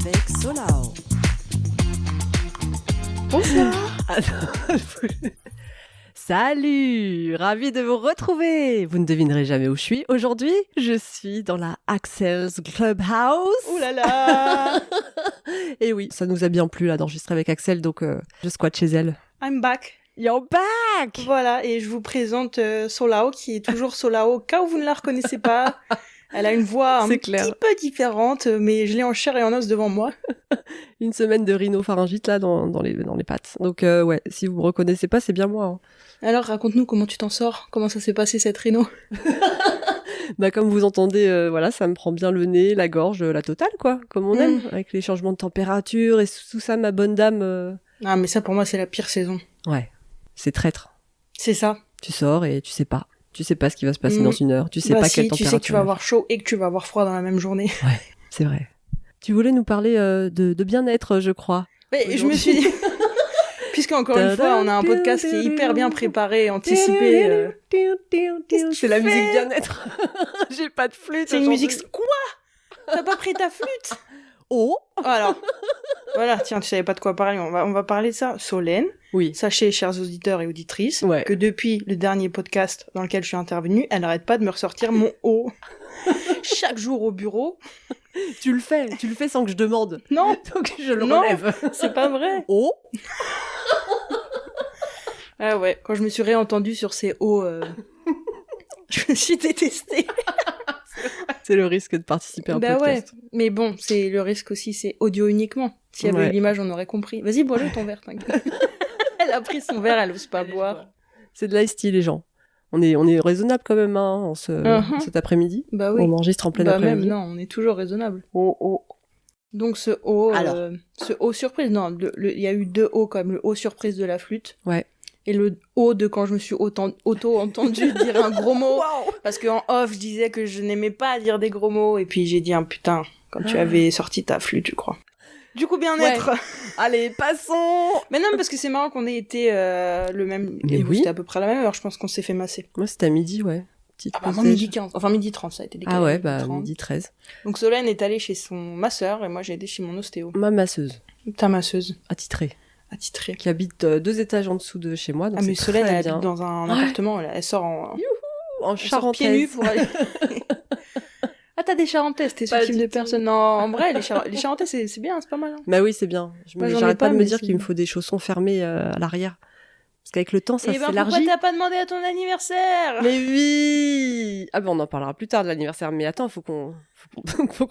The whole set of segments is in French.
avec Solao. Bonsoir. Salut, ravi de vous retrouver. Vous ne devinerez jamais où je suis. Aujourd'hui, je suis dans la Axel's Clubhouse. Ouh là là. Et oui, ça nous a bien plu là d'enregistrer avec Axel, donc je squatte chez elle. I'm back. You're back. Voilà, et je vous présente Solao, qui est toujours Solao, au cas où vous ne la reconnaissez pas. Elle a une voix un petit peu différente, mais je l'ai en chair et en os devant moi. Une semaine de rhinopharyngite là dans les pattes. Donc ouais, si vous me reconnaissez pas, c'est bien moi. Hein. Alors raconte-nous comment tu t'en sors, comment ça s'est passé cette rhino. Bah comme vous entendez, voilà, ça me prend bien le nez, la gorge, la totale quoi, comme on aime, avec les changements de température et tout ça, ma bonne dame. Ah mais ça pour moi c'est la pire saison. Ouais, c'est traître. C'est ça. Tu sors et tu sais pas ce qui va se passer dans une heure, tu sais pas quelle température. Tu sais que tu vas avoir chaud et que tu vas avoir froid dans la même journée. Ouais, c'est vrai. Tu voulais nous parler de bien-être, je crois. Mais je me suis dit, puisque encore une fois, on a un podcast qui est hyper bien préparé, anticipé. C'est la musique bien-être. J'ai pas de flûte. C'est une musique... Quoi ? T'as pas pris ta flûte ? Oh. Alors, voilà, tiens, tu savais pas de quoi parler, on va parler de ça. Solène, oui. Sachez, chers auditeurs et auditrices, que depuis le dernier podcast dans lequel je suis intervenue, elle n'arrête pas de me ressortir mon haut. Chaque jour au bureau. Tu le fais sans que je demande. Non. Donc je le relève. C'est pas vrai. Oh. Ah ouais, quand je me suis réentendue sur ces hauts, je me suis détestée. C'est le risque de participer à un podcast. Ouais, mais bon, c'est le risque aussi, c'est audio uniquement. S'il y avait eu l'image, on aurait compris. Vas-y, bois-le ton verre, t'inquiète. Elle a pris son verre, elle ose pas boire. C'est de l'ice tea, les gens. On est raisonnable quand même, hein, cet après-midi. Bah oui. On enregistre en plein après-midi. Même, non, on est toujours raisonnable. Oh. Donc ce haut surprise, non, il y a eu deux hauts quand même, le haut surprise de la flûte. Ouais. Et le haut de quand je me suis auto-entendu dire un gros mot. Wow. Parce qu'en off, je disais que je n'aimais pas dire des gros mots. Et puis j'ai dit, putain, quand tu avais sorti ta flûte, je crois. Du coup, bien-être. Ouais. Allez, passons. Mais non, parce que c'est marrant qu'on ait été le même... Mais oui. C'était à peu près à la même heure, je pense qu'on s'est fait masser. Moi, c'était à midi, ouais. Moi, midi 15. Enfin, midi 30, ça a été décalé. Ah ouais, bah, midi 13. Donc Solène est allée chez son masseur et moi, j'ai été chez mon ostéo. Ma masseuse. Ta masseuse. Attitrée. Qui habite 2 étages en dessous de chez moi. Donc mais Solène, elle habite dans un appartement, elle sort en charentaise. Pieds nus pour aller... Ah, t'as des charentaises, t'es ce type de personne. Non, en vrai, les charentaises, c'est bien, c'est pas mal. Hein. Bah oui, c'est bien. J'arrête pas de me dire qu'il me faut des chaussons fermés à l'arrière. Parce qu'avec le temps, ça s'élargit. Pourquoi t'as pas demandé à ton anniversaire ? Mais oui. Ah ben on en parlera plus tard de l'anniversaire. Mais attends, faut qu'on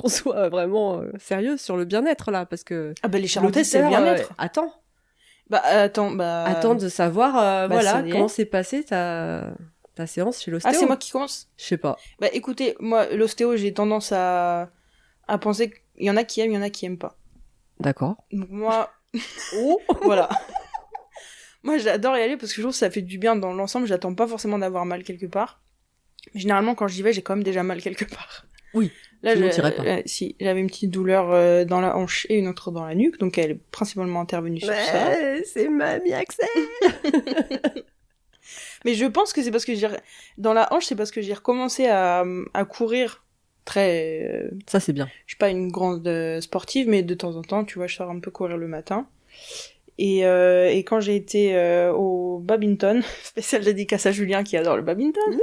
soit vraiment sérieux sur le bien-être là, parce que... Ah bah les charentaises, c'est le bien-être. Attends Attends de savoir, voilà, comment s'est passée ta séance chez l'ostéo. Ah, c'est moi qui commence ? Je sais pas. Bah écoutez, moi, l'ostéo, j'ai tendance à penser qu'il y en a qui aiment, il y en a qui aiment pas. D'accord. Donc moi... Voilà. Moi, j'adore y aller parce que je trouve que ça fait du bien dans l'ensemble. J'attends pas forcément d'avoir mal quelque part. Généralement, quand j'y vais, j'ai quand même déjà mal quelque part. Oui. Là, si, j'avais une petite douleur dans la hanche et une autre dans la nuque, donc elle est principalement intervenue sur ça. C'est Mamie Axel. Mais je pense que c'est parce que dans la hanche, c'est parce que j'ai recommencé à courir très... Ça, c'est bien. Je suis pas une grande sportive, mais de temps en temps, tu vois, je sors un peu courir le matin. Et quand j'ai été au badminton, spécial dédicace à Julien qui adore le badminton.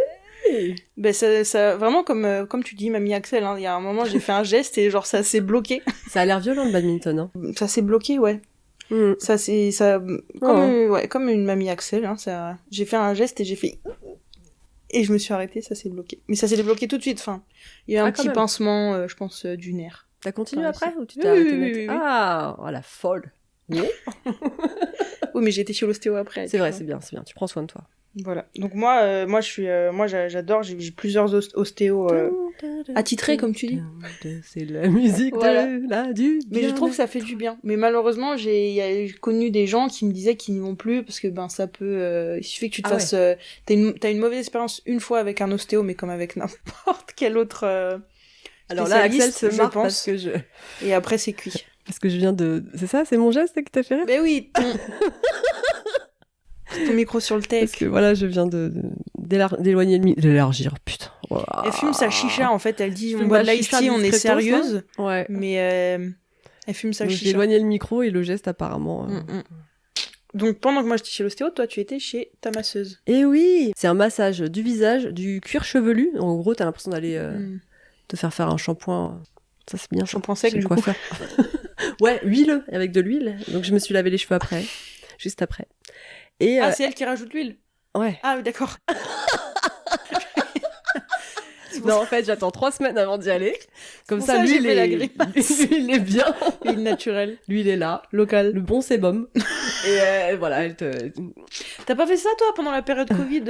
Oui. Ben ça vraiment comme tu dis, Mamie Axel, hein, il y a un moment j'ai fait un geste et genre ça s'est bloqué. Ça a l'air violent le badminton, hein. Ça s'est bloqué, ouais. Comme une Mamie Axel, hein, ça. J'ai fait un geste et j'ai fait et je me suis arrêtée, ça s'est bloqué. Mais ça s'est débloqué tout de suite. Enfin, il y a eu un petit pincement, je pense, du nerf. T'as continué après ou tu t'es arrêtée net ? Oui. Ah, oh la folle. Oui, mais j'ai été chez l'ostéo après. C'est vrai, c'est bien. Tu prends soin de toi. Voilà. Donc moi j'adore, j'ai plusieurs ostéos attitrés comme tu dis. C'est la musique de la du bien. Mais je trouve que ça fait du bien. Mais malheureusement, j'ai connu des gens qui me disaient qu'ils n'y vont plus parce que ça peut il suffit que tu te fasses t'as une mauvaise expérience une fois avec un ostéo mais comme avec n'importe quel autre alors là Axel se marre parce que et après c'est cuit. Parce que je viens de... C'est ça ? C'est mon geste qui t'a fait rire ? Mais oui, ton micro sur le tech. Parce que voilà, je viens d'éloigner le d'élargir, putain. Elle fume sa chicha, en fait, elle dit, on boit de l'ice tea, on est sérieuse. Ouais. Mais Elle fume sa Donc, j'ai chicha. éloigné le micro et le geste apparemment. Donc pendant que moi j'étais chez l'ostéo, toi tu étais chez ta masseuse. Et oui, c'est un massage du visage, du cuir chevelu. En gros, t'as l'impression d'aller te faire un shampoing. Ça, c'est bien. Shampoing sec, Chez le du coup. coiffeur. Ouais, huile, avec de l'huile. Donc, je me suis lavé les cheveux après, juste après. Et Ah, c'est elle qui rajoute l'huile. ouais. Ah oui, d'accord. Non, en fait, j'attends 3 semaines avant d'y aller. Comme pour ça, ça, j'ai l'huile fait la est... grimace. l'huile est bien. L'huile naturelle. L'huile est là. Locale. Le bon sébum. Et voilà, elle te... T'as pas fait ça toi pendant la période Covid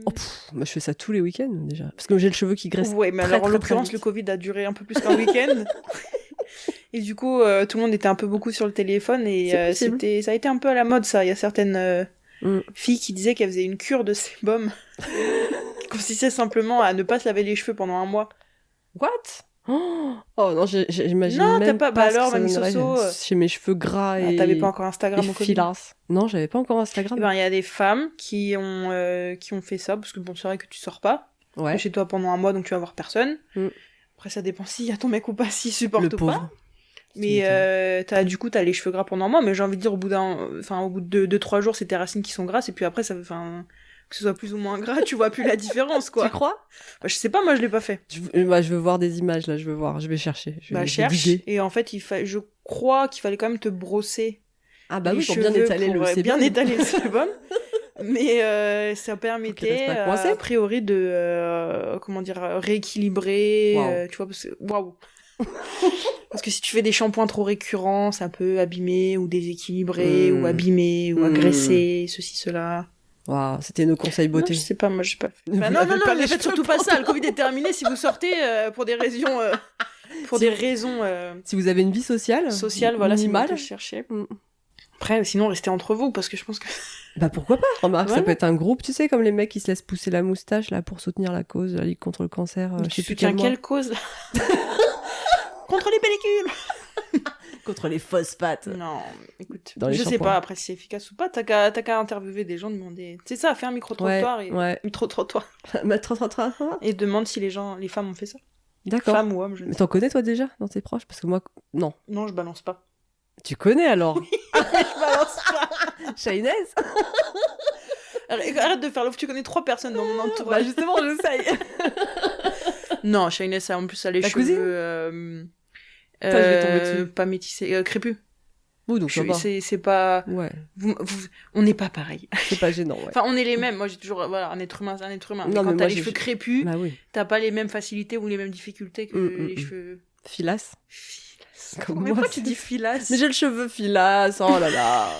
Oh, moi, je fais ça tous les week-ends, déjà. Parce que j'ai le cheveu qui graisse. Ouais, mais très, alors en très, l'occurrence, très le vite. Covid a duré un peu plus qu'un week-end. Et du coup, tout le monde était un peu beaucoup sur le téléphone et C'est possible. ça a été un peu à la mode ça. Il y a certaines Mm. filles qui disaient qu'elles faisaient une cure de sébum qui consistait simplement à ne pas se laver les cheveux pendant un mois. What? Oh non, j'imagine Non, même t'as pas. Bah ce que alors, ça mamie donnerait Soso, chez mes cheveux gras Ah, et t'avais pas encore Instagram et au Covid. filasse. Non, j'avais pas encore Instagram. Eh ben, il y a des femmes qui ont fait ça parce que bon, c'est vrai que tu sors pas Ouais. chez toi pendant un mois, donc tu vas voir personne. Mm. Après, ça dépend s'il y a ton mec ou pas, s'il supporte Le ou pauvre. pas. Mais du coup, t'as les cheveux gras pendant un mois, mais j'ai envie de dire, au bout de 2-3 jours, c'est tes racines qui sont grasses, et puis après, que ce soit plus ou moins gras, tu vois plus la différence, quoi. Tu crois? Bah, je sais pas, moi, je l'ai pas fait. Je veux voir des images là, je vais chercher. Je vais Cherche. diguer. Et en fait, je crois qu'il fallait quand même te brosser Ah bah les oui, pour cheveux bien étaler le sébum. bien étaler le sébum. Mais ça Faut qu'il permettait, reste pas coincé. a priori, de rééquilibrer, Waouh. tu vois, parce que waouh. Parce que si tu fais des shampoings trop récurrents, ça peut abîmer ou déséquilibrer ou abîmer ou agresser, ceci, cela. Waouh, c'était nos conseils Non, beauté. je sais pas, moi j'ai pas fait. Ne Bah vous non, lavez pas ne les faites cheveux surtout pas ça. pendant- Le Covid est terminé si vous sortez pour des raisons, Si vous avez une vie sociale, sociales, voilà, c'est minimale, mal que je cherchais. Mm. Après, sinon, restez entre vous parce que je pense que. bah pourquoi pas? Remarque, ça Voilà. peut être un groupe, tu sais, comme les mecs qui se laissent pousser la moustache là pour soutenir la cause, la Ligue contre le cancer. Je sais Tu plus soutiens quel mois. quelle cause Contre les pellicules. Contre les phosphates. Non, écoute, Dans les je sais shampoings. pas après si c'est efficace ou pas. T'as qu'à interviewer des gens, demander. C'est ça, fais un micro-trottoir et Ouais. micro-trottoir Mettre et demande si les femmes ont fait ça. D'accord. Femmes ou hommes, je ne Mais sais t'en connais toi déjà dans tes proches? Parce que moi, non. pas. Non, je balance pas. Tu connais alors? Je balance pas. Shainez? Arrête de faire l'offre. Tu connais 3 personnes dans mon Bah entourage. justement, j'essaye. Non, Shainez, ça en plus, ça a les Ta cheveux. cousine Putain, je vais tomber dessus. Pas métissés, crépus. Oui, donc ça va. C'est pas. Ouais, On n'est pas pareil. c'est pas gênant, ouais. Enfin, on est les mêmes. Moi, j'ai toujours. Voilà, un être humain, c'est un être humain. Mais Non, quand mais t'as moi, les j'ai- cheveux crépus, Bah oui. t'as pas les mêmes facilités ou les mêmes difficultés que les cheveux. Filasse. Filasse. Comme Mais moi, pourquoi tu c'est- dis filasse? Mais j'ai le cheveu filasse, oh là là.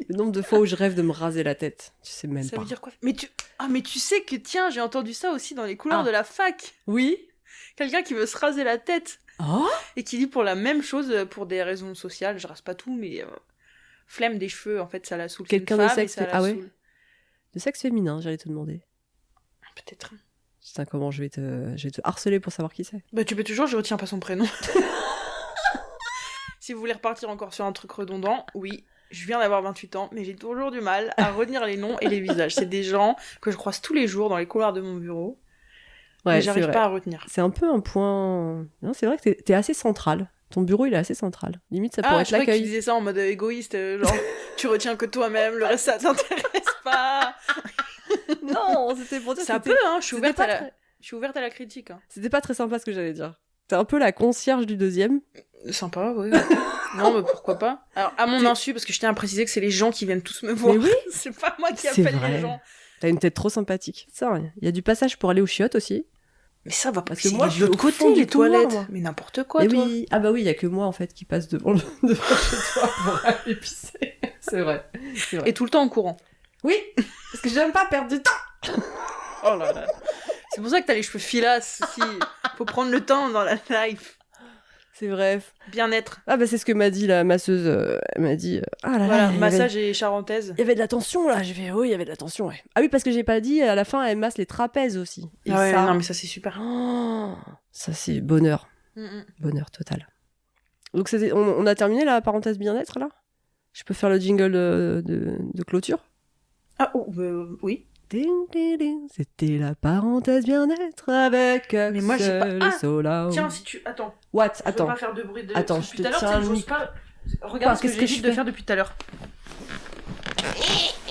Le nombre de fois où je rêve de me raser la tête, tu sais même Ça pas. veut dire quoi? Mais tu sais que, tiens, j'ai entendu ça aussi dans les couloirs Ah. de la fac. Oui. Quelqu'un qui veut se raser la tête. Oh. Et qui dit pour la même chose, pour des raisons sociales, je rase pas tout, mais flemme des cheveux, en fait, ça la saoule. C'est Quelqu'un une de femme et sexe- ça la ah ouais. saoule. De sexe féminin, j'allais te demander. Peut-être. Putain, comment je vais te harceler pour savoir qui c'est. Bah, tu peux toujours, je retiens pas son prénom. Si vous voulez repartir encore sur un truc redondant, oui, je viens d'avoir 28 ans, mais j'ai toujours du mal à retenir les noms et les visages. C'est des gens que je croise tous les jours dans les couloirs de mon bureau, Ouais, mais c'est j'arrive vrai. pas à retenir. C'est un peu un point. Non, c'est vrai que t'es assez central. Ton bureau, il est assez central. Limite, ça pourrait Ah, être je croyais que tu l'accueil. disais ça en mode égoïste, genre, tu retiens que toi-même, le reste ça t'intéresse pas. Non, c'était pour dire Ça que peut, hein, je suis c'était ouverte pas à la... très- Je suis ouverte à la critique. Hein. C'était pas très sympa ce que j'allais dire. T'es un peu la concierge du deuxième. Sympa, oui. Non, mais pourquoi pas. Alors, à mon insu, parce que je tiens à préciser que c'est les gens qui viennent tous me voir. Mais oui, C'est pas moi qui c'est appelle vrai. les gens. T'as une tête trop sympathique. Ça, il y a du passage pour aller aux chiottes aussi. Mais ça va pas. Parce que C'est moi, de je suis l'autre au fond côté, du les couloir, toilettes. moi. Mais n'importe quoi, Mais toi. oui. Ah bah oui, il y a que moi en fait qui passe devant chez toi pour aller pisser. C'est vrai. C'est vrai. Et tout le temps en courant. Oui, parce que j'aime pas perdre du temps. Oh là là. C'est pour ça que t'as les cheveux filasses aussi. Faut prendre le temps dans la life. C'est vrai. Bien-être. Ah bah c'est ce que m'a dit la masseuse. Elle m'a dit ah là là. Voilà, il y avait- massage et charentaise. Il y avait de la tension là. J'ai fait oui, il y avait de la tension. Ouais. Ah oui parce que j'ai pas dit à la fin elle masse les trapèzes aussi. Et Ah ouais, ça, non, mais ça c'est super. oh, ça c'est bonheur, bonheur total. Donc on a terminé la parenthèse bien-être là. Je peux faire le jingle de clôture. Ah, oh, oui. Ding, ding, ding. C'était la parenthèse bien-être avec Mais moi, j'ai pas- Axel Sola. Tiens, si tu... Attends, What? je peux Attends. pas faire de bruit de... Attends, Parce je que te depuis tout à l'heure, tiens tu sais un que j'ose micro. pas... Quoi, Regarde ce que qu'est-ce que je j'évite de fais faire depuis tout à l'heure.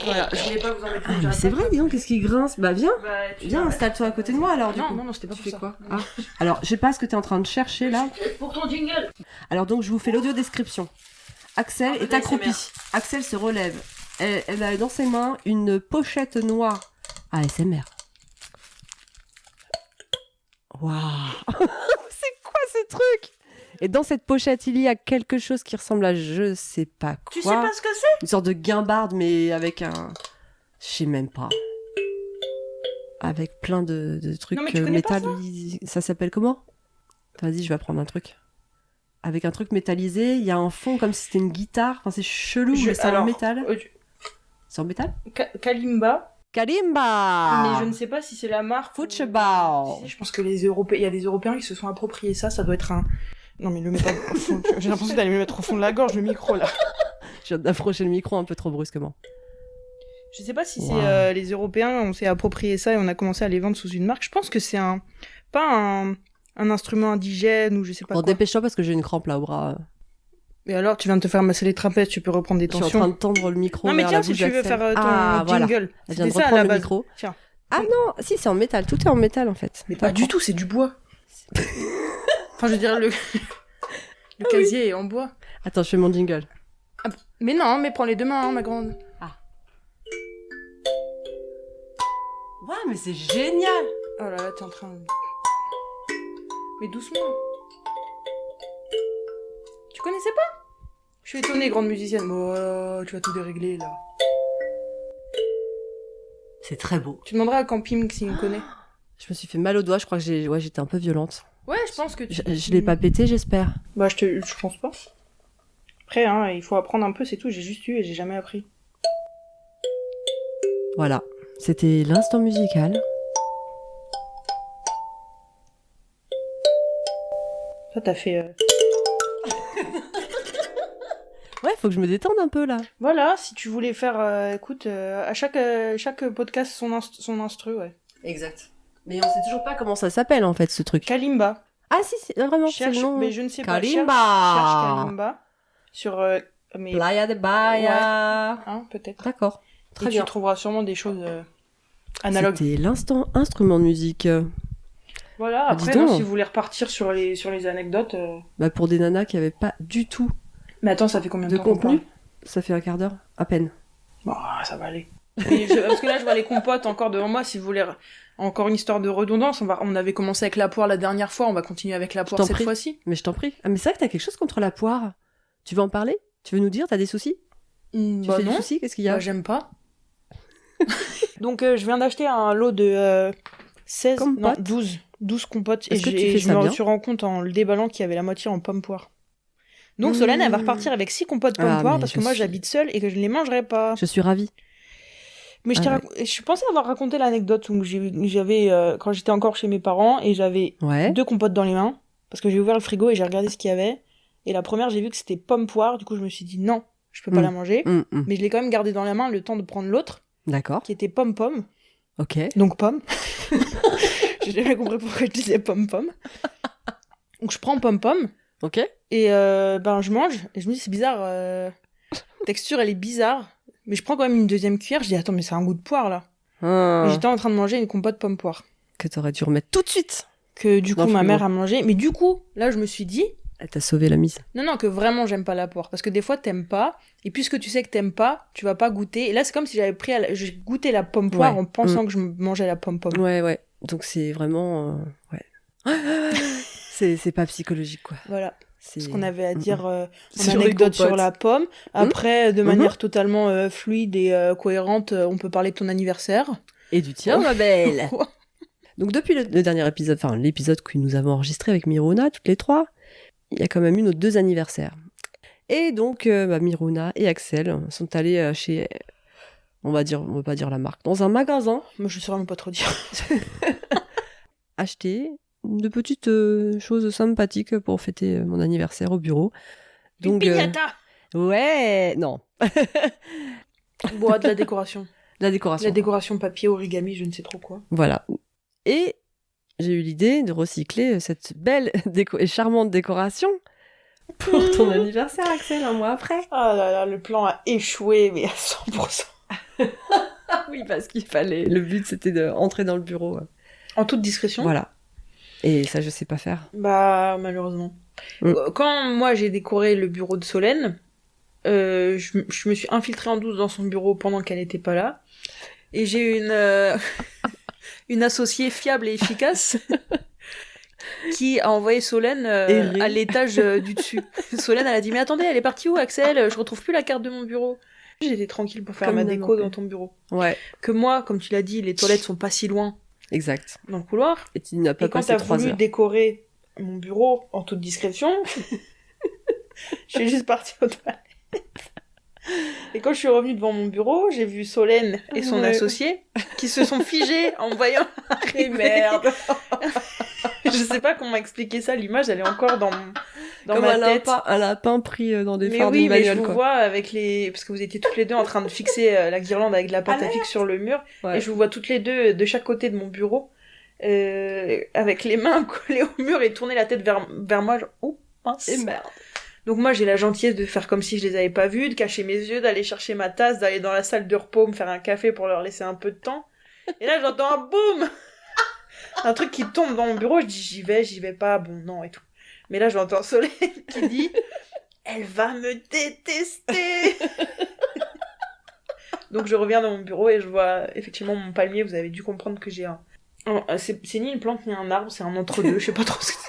Voilà, je voulais pas vous embêter. Ah, mais c'est vrai, dis donc, qu'est-ce qui grince? Bah viens, Bah, tu viens, vas- installe-toi à côté de moi alors du Non, coup. non, non, c'était pas Tu pour fais ça. quoi? Ah. Alors, je sais pas ce que t'es en train de chercher là. Pour ton jingle. Alors donc, je vous fais l'audio description. Axel peu est accroupi. d'ASMR. Axel se relève. Elle a dans ses mains une pochette noire. ASMR. Waouh. C'est quoi ce truc? Et dans cette pochette, il y a quelque chose qui ressemble à je sais pas quoi. Tu sais pas ce que c'est? Une sorte de guimbarde, mais avec un... Je sais même pas. Avec plein de trucs Non, mais tu connais pas métallisés. Ça s'appelle comment? Vas-y, je vais apprendre un truc. Avec un truc métallisé, il y a un fond comme si c'était une guitare. Enfin, c'est chelou, mais c'est en métal. C'est en métal? Kalimba. Kalimba! Mais je ne sais pas si c'est la marque. Football. Tu sais, je pense que les Européens, il y a des Européens qui se sont appropriés ça. Ça doit être un. Non, mais le mets pas au fond. J'ai l'impression d'aller me mettre au fond de la gorge, le micro là. Je viens d'approcher le micro un peu trop brusquement. Je sais pas si Wow. c'est les Européens, on s'est approprié ça et on a commencé à les vendre sous une marque. Je pense que c'est pas un instrument indigène ou je sais pas Bon, quoi. dépêche-toi parce que j'ai une crampe là au bras. Et alors, tu viens de te faire masser les trapèzes, tu peux reprendre des Je suis en tensions. train de tendre le micro Non, mais vers tiens, la si bouche tu veux d'Axel. faire ton Ah, voilà. jingle. Elle vient de C'était ça à reprendre la le base. micro. Tiens. Ah non, si, c'est en métal. Tout est en métal en fait. Mais pas du tout, c'est du bois. Enfin, je veux dire, le casier est en bois. Attends, je fais mon jingle. Ah, mais non, mais prends les deux mains, hein, ma grande. Ouais, mais c'est génial! Oh là là, t'es en train de... Mais doucement. Tu connaissais pas? Je suis étonnée, grande musicienne. Oh, tu vas tout dérégler, là. C'est très beau. Tu demanderas à Camping s'il me connaît. Je me suis fait mal au doigt, je crois que j'étais un peu violente. Ouais, je pense que tu... Je l'ai pas pété, j'espère. Bah, je pense pas. Après, hein, il faut apprendre un peu, c'est tout. J'ai juste eu et j'ai jamais appris. Voilà, c'était l'instant musical. Toi, t'as fait... Ouais, faut que je me détende un peu là. Voilà, si tu voulais faire... écoute, à chaque podcast, son instru, ouais. Exact. Mais on sait toujours pas comment ça s'appelle en fait ce truc. Kalimba. Ah si, vraiment, c'est Cherche, le nom. mais je ne sais pas. Kalimba. Cherche Kalimba. Sur... mais... Playa de Bahia. Hein, peut-être. D'accord, très Et bien. tu trouveras sûrement des choses analogues. C'était l'instant instrument de musique. Voilà, Bah, dis après, donc. non, si vous voulez repartir sur les anecdotes... Bah, pour des nanas qui avaient pas du tout Mais attends, ça fait combien de de temps qu'on contenu, parle ça fait un quart d'heure, à peine. Bon, ça va aller. Parce que là, je vois les compotes encore devant moi. Si vous voulez encore une histoire de redondance, on avait commencé avec la poire la dernière fois, on va continuer avec la poire t'en cette prie. fois-ci. Mais je t'en prie. Ah, mais c'est vrai que t'as quelque chose contre la poire. Tu veux en parler? Tu veux nous dire? T'as des soucis? Tu Bah fais non, des soucis? Qu'est-ce qu'il y a? bah, j'aime pas. Donc, je viens d'acheter un lot de 16, non, Compotes. 12 compotes. Est-ce que tu fais et je ça me bien suis rendu compte en le déballant qu'il y avait la moitié en pomme-poire. Donc, Solène, elle va repartir avec 6 compotes Ah, pomme-poire mais parce que je moi, suis- j'habite seule et que je ne les mangerai pas. Je suis ravie. Mais Ah je pensais avoir raconté l'anecdote où j'avais, quand j'étais encore chez mes parents et j'avais Ouais. 2 compotes dans les mains parce que j'ai ouvert le frigo et j'ai regardé ce qu'il y avait. Et la première, j'ai vu que c'était pomme-poire. Du coup, je me suis dit non, je peux pas Mm. la manger. Mm. Mais je l'ai quand même gardée dans la main le temps de prendre l'autre D'accord. qui était pomme-pomme. Ok. Donc pomme. J'ai jamais compris pourquoi je disais pomme-pomme. Donc je prends pomme-pomme Ok. et je mange et je me dis c'est bizarre. Texture elle est bizarre. Mais je prends quand même une deuxième cuillère. Je dis attends mais c'est un goût de poire là. Ah, Et j'étais en train de manger une compote pomme-poire. que t'aurais dû remettre tout de suite. Que du Dans coup le ma frigo. mère a mangé. Mais du coup là je me suis dit Elle t'a sauvé la mise. non que vraiment j'aime pas la poire. Parce que des fois t'aimes pas. Et puisque tu sais que t'aimes pas, tu vas pas goûter. Et là c'est comme si j'avais j'ai goûté la pomme poire Ouais. en pensant que je mangeais la pomme-pomme. Ouais. Donc c'est vraiment... Ouais. c'est pas psychologique, quoi. Voilà. C'est Ce qu'on avait à dire en Sur les anecdote sur compotes. la pomme. Après, de Mhm. manière totalement fluide et cohérente, on peut parler de ton anniversaire. Et du tien, ma belle. Quoi Donc depuis le dernier épisode, enfin l'épisode que nous avons enregistré avec Miruna, toutes les trois, il y a quand même eu nos 2 anniversaires. Et donc Miruna et Axel sont allés chez, on va pas dire la marque, dans un magasin, Moi, je saurais même pas trop dire. acheter de petites choses sympathiques pour fêter mon anniversaire au bureau. Une Donc piñata ouais, non. Bois de la décoration. La décoration. La décoration papier, origami, je ne sais trop quoi. Voilà. Et j'ai eu l'idée de recycler cette belle et charmante décoration pour ton anniversaire, Axel, un mois après. Ah là là, le plan a échoué, mais à 100%. Oui, parce qu'il fallait... Le but, c'était d'entrer dans le bureau. En toute discrétion. Voilà. Et ça, je sais pas faire. Bah, malheureusement. Quand moi, j'ai décoré le bureau de Solène, je me suis infiltrée en douce dans son bureau pendant qu'elle n'était pas là. Et j'ai eu une associée fiable et efficace qui a envoyé Solène à l'étage du dessus. Solène, elle a dit, mais attendez, elle est partie où, Axel? Je retrouve plus la carte de mon bureau. J'étais tranquille pour faire Comme ma déco dans ton bureau. Ouais. Que moi, comme tu l'as dit, les toilettes sont pas si loin. Exact. Dans le couloir. Et tu n'as pas passé 3 heures. Quand t'as voulu décorer mon bureau en toute discrétion, je suis juste partie aux toilettes. Et quand je suis revenue devant mon bureau, j'ai vu Solène et son associé qui se sont figés en me voyant arriver. Merde. Je sais pas comment expliquer ça, l'image elle est encore dans comme ma tête. Un lapin pris dans des phares d'une bagnole. Mais oui, mais je vous quoi. vois avec parce que vous étiez toutes les deux en train de fixer la guirlande avec de la pâte à fixe sur le mur. Ouais. Et je vous vois toutes les deux de chaque côté de mon bureau, avec les mains collées au mur et tourner la tête vers moi, genre, oh, mince. Et merde. Donc moi j'ai la gentillesse de faire comme si je les avais pas vus, de cacher mes yeux, d'aller chercher ma tasse, d'aller dans la salle de repos, me faire un café pour leur laisser un peu de temps. Et là j'entends un boum, un truc qui tombe dans mon bureau, je dis j'y vais pas, bon non et tout. Mais là j'entends Solène qui dit elle va me détester. Donc je reviens dans mon bureau et je vois effectivement mon palmier, vous avez dû comprendre que j'ai c'est ni une plante ni un arbre, c'est un entre-deux, je sais pas trop ce que c'est.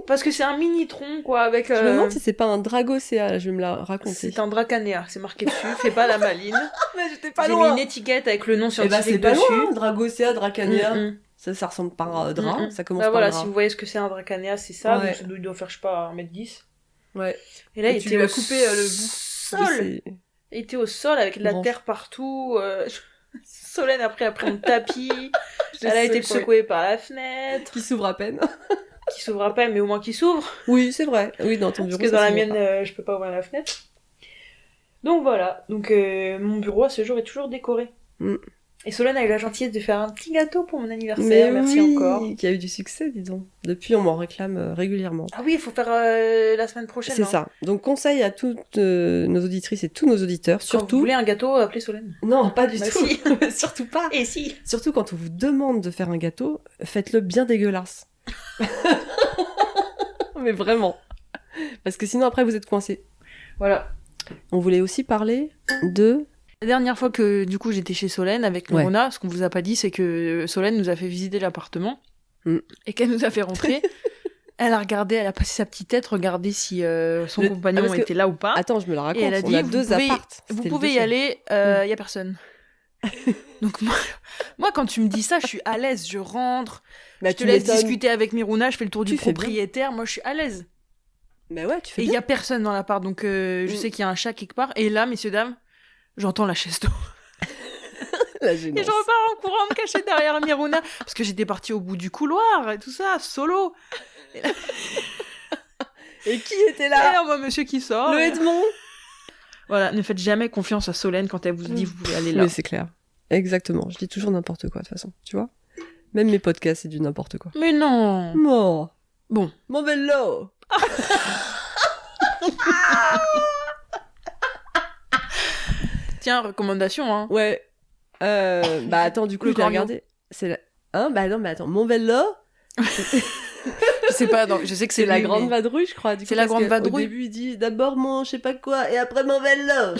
Parce que c'est un mini tronc, quoi, avec... Je me demande si c'est pas un dragocéa, je vais me la raconter. C'est un dracanéa, c'est marqué dessus, fais pas la maline. Mais j'étais pas loin. J'ai mis une étiquette avec le nom scientifique dessus. C'est pas loin, dragocéa, dracanéa. Ça ressemble par un drap, ça commence par voilà, un drap. Si vous voyez ce que c'est un dracanéa, c'est ça, ouais. Donc ça doit faire, je sais pas, 1m10. Ouais. Et là, il était coupé le bout. Sol. Il était au sol avec de la terre partout. Solène après a pris mon tapis. Elle a été secouée par la fenêtre. Qui s'ouvre à peine. Qui s'ouvre à peine, mais au moins qui s'ouvre. Oui, c'est vrai. Oui, dans ton bureau. Parce que dans la mienne, je peux pas ouvrir la fenêtre. Donc voilà. Donc mon bureau à ce jour est toujours décoré. Et Solène a eu la gentillesse de faire un petit gâteau pour mon anniversaire. Mais merci encore. Qui a eu du succès, dis donc. Depuis, on m'en réclame régulièrement. Ah oui, il faut faire la semaine prochaine. C'est ça. Donc conseil à toutes nos auditrices et tous nos auditeurs. Surtout. Quand vous voulez un gâteau, appelez Solène. Non, pas du tout. Si. Surtout pas. Et si. Surtout quand on vous demande de faire un gâteau, faites-le bien dégueulasse. Mais vraiment. Parce que sinon, après, vous êtes coincés. Voilà. On voulait aussi parler de... La dernière fois que, du coup, j'étais chez Solène avec Mona, ce qu'on vous a pas dit, c'est que Solène nous a fait visiter l'appartement. Et qu'elle nous a fait rentrer. Elle a regardé, elle a passé sa petite tête, regarder si son compagnon était là ou pas. Attends, je me la raconte. Et elle a dit, on a deux appartes. Vous pouvez y aller, y a personne. Donc moi, quand tu me dis ça, je suis à l'aise, je rentre, je te laisse discuter avec Miruna, je fais le tour du propriétaire, moi je suis à l'aise. Mais ouais, tu fais bien. Et il y a personne dans l'appart, donc je sais qu'il y a un chat quelque part. Et là, messieurs, dames, j'entends la chaise d'eau. La gênance. Et je repars en courant me cacher derrière Miruna, parce que j'étais partie au bout du couloir et tout ça, solo. Et qui était là? Et là, moi, monsieur qui sort. Le Edmond. Voilà, ne faites jamais confiance à Solène quand elle vous dit vous pouvez aller là. Mais c'est clair. Exactement. Je dis toujours n'importe quoi, de toute façon. Tu vois? Même mes podcasts, c'est du n'importe quoi. Mais non. Non. Bon. Mon vélo. Tiens, recommandation, hein. Ouais. Bah attends, du coup, je l'ai regardé. C'est la... Hein? Bah non, mais attends. Mon vélo. Je sais pas, donc je sais que c'est la grande vadrouille, je crois. C'est la grande vadrouille. Au début, il dit d'abord mon je sais pas quoi et après mon vélo.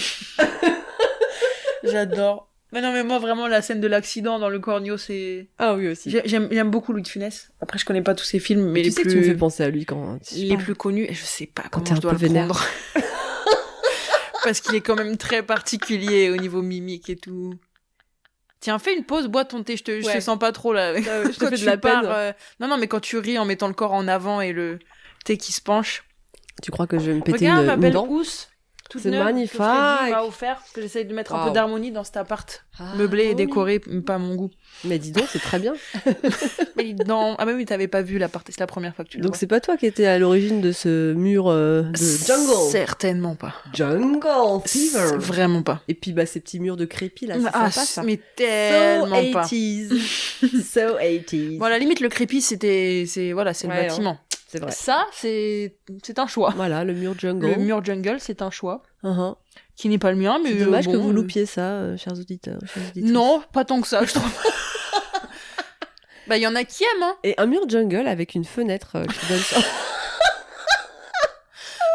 J'adore. Mais non, mais moi, vraiment, la scène de l'accident dans le Cornio, c'est... Ah oui, aussi. J'aime beaucoup Louis de Funès. Après, je connais pas tous ses films, mais tu sais que tu me fais penser à lui quand... Les plus connus, et je sais pas comment je dois le prendre. Parce qu'il est quand même très particulier au niveau mimique et tout. Tiens, fais une pause, bois ton thé, je te sens pas trop, là. Je te fais de la peine. Non, mais quand tu ris en mettant le corps en avant et le thé qui se penche. Tu crois que je vais me péter Regarde, une ma belle dent? pousse. toute C'est neuve magnifique. que Freddy m'a offert, parce que j'essaye de mettre un peu d'harmonie dans cet appart. Meublé et oui. décoré, pas à mon goût. Mais dis donc, c'est très bien. Mais non, ah bah oui, t'avais pas vu l'appart, c'est la première fois que tu le Donc vois. c'est pas toi qui étais à l'origine de ce mur de jungle. Certainement pas. Jungle fever. Vraiment pas. Et puis ces petits murs de crépi là, c'est Ah, sympa ça. mais tellement so pas. 80s. So 80s. Bon, à la limite, le crépi, c'est le bâtiment. C'est vrai. Ça, c'est un choix. Voilà, le mur jungle. Le mur jungle, c'est un choix. Uh-huh. Qui n'est pas le mien, mais C'est dommage bon, que vous loupiez ça, chers auditeurs. Non, pas tant que ça, je trouve. Bah, il y en a qui aiment, hein. Et un mur jungle avec une fenêtre qui donne sur...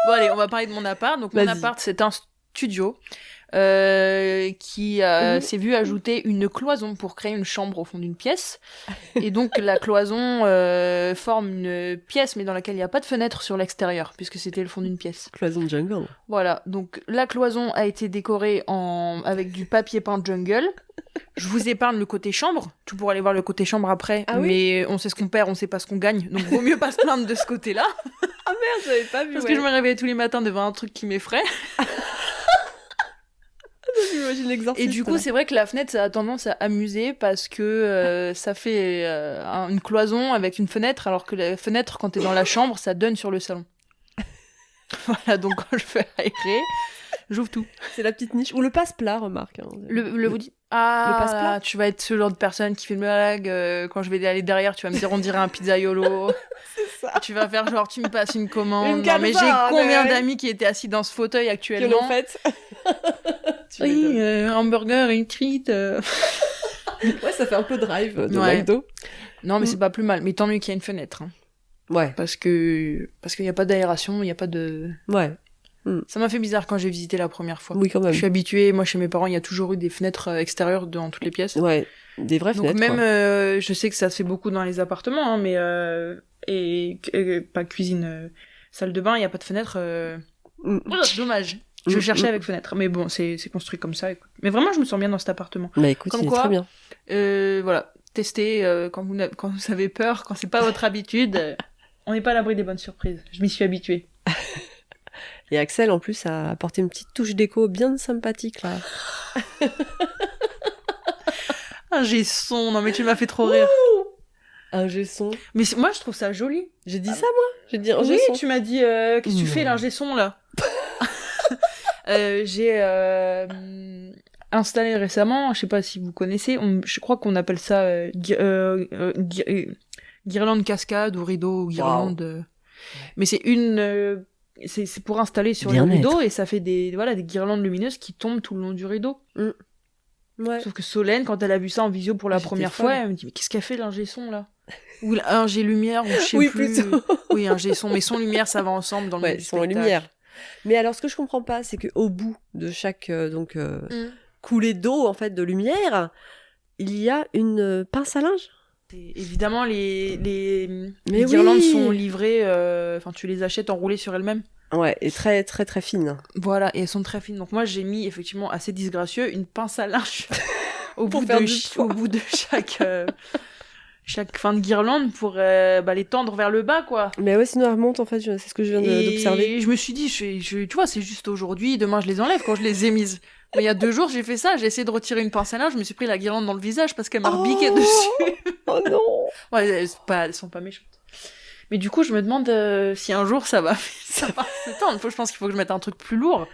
Bon, allez, on va parler de mon appart. Donc, mon appart, c'est un studio qui s'est vu ajouter une cloison pour créer une chambre au fond d'une pièce. Et donc, la cloison forme une pièce, mais dans laquelle il n'y a pas de fenêtre sur l'extérieur, puisque c'était le fond d'une pièce. Cloison jungle. Voilà, donc la cloison a été décorée avec du papier peint jungle. Je vous épargne le côté chambre. Tu pourras aller voir le côté chambre après. Ah oui, mais on sait ce qu'on perd, on sait pas ce qu'on gagne. Donc, vaut mieux pas se plaindre de ce côté-là. Ah merde, j'avais pas vu. Parce que je me réveillais tous les matins devant un truc qui m'effraie. J'imagine l'exorciste. Et du coup, c'est vrai que la fenêtre, ça a tendance à amuser parce que ça fait une cloison avec une fenêtre, alors que la fenêtre, quand t'es dans la chambre, ça donne sur le salon. Voilà, donc quand je fais aérer, j'ouvre tout. C'est la petite niche. Ou le passe-plat, remarque. Hein. Vous dites le passe-plat. Tu vas être ce genre de personne qui fait une blague. Quand je vais aller derrière, tu vas me dire on dirait un pizzaiolo. C'est ça. Tu vas faire genre tu me passes une commande. Une non, mais j'ai calva, combien mais... d'amis qui étaient assis dans ce fauteuil actuellement. Que l'on fait. Oui, hamburger, une frite. Ouais, ça fait un peu drive de ouais. McDo. Non, mais c'est pas plus mal. Mais tant mieux qu'il y a une fenêtre. Hein. Ouais. Parce qu'il y a pas d'aération, il y a pas de... Ouais. Ça m'a fait bizarre quand j'ai visité la première fois. Oui, quand même. Je suis habituée, moi chez mes parents, il y a toujours eu des fenêtres extérieures dans toutes les pièces. Ouais, des vraies Donc fenêtres. Donc même, je sais que ça se fait beaucoup dans les appartements, hein, mais... et pas cuisine, salle de bain, il y a pas de fenêtre. Dommage. Je cherchais avec fenêtre. Mais bon, c'est construit comme ça. Écoute. Mais vraiment, je me sens bien dans cet appartement. Bah écoute, comme il quoi, est très bien. Voilà. Testez quand vous avez peur, quand c'est pas votre habitude. On n'est pas à l'abri des bonnes surprises. Je m'y suis habituée. Et Axel, en plus, a apporté une petite touche d'écho bien sympathique, là. Un G-son. Non, mais tu m'as fait trop rire. Un G-son. Mais moi, je trouve ça joli. J'ai dit ça, moi. J'ai dit un oui, G-son. tu m'as dit, qu'est-ce que tu fais, l'ingé son, là? J'ai installé récemment, je sais pas si vous connaissez, je crois qu'on appelle ça guirlande cascade ou rideau ou guirlande. Wow. Mais c'est c'est pour installer sur le rideau et ça fait des guirlandes lumineuses qui tombent tout le long du rideau. Ouais. Sauf que Solène, quand elle a vu ça en visio pour la première fois, elle me dit mais qu'est-ce qu'a fait l'ingé son là? Ou l'ingé lumière ou je sais plus. Plutôt. Oui, ingé son, mais son lumière ça va ensemble dans le même son lumière. Mais alors ce que je comprends pas, c'est que au bout de chaque coulée d'eau en fait de lumière, il y a une pince à linge. Évidemment, les guirlandes sont livrées, tu les achètes enroulées sur elles-mêmes. Ouais, et très très très fines. Voilà, et elles sont très fines. Donc moi, j'ai mis effectivement assez disgracieux une pince à linge au bout de chaque fin de guirlande pour les tendre vers le bas, quoi. Mais ouais, sinon elles remontent, en fait, c'est ce que je viens d'observer. Et je me suis dit, tu vois, c'est juste aujourd'hui, demain je les enlève quand je les ai mises. Mais il y a 2 jours, j'ai fait ça, j'ai essayé de retirer une pince à linge, je me suis pris la guirlande dans le visage parce qu'elle m'a rebiqué dessus. Oh non. Ouais, elles sont pas méchantes. Mais du coup, je me demande si un jour ça va s'étendre. Je pense qu'il faut que je mette un truc plus lourd.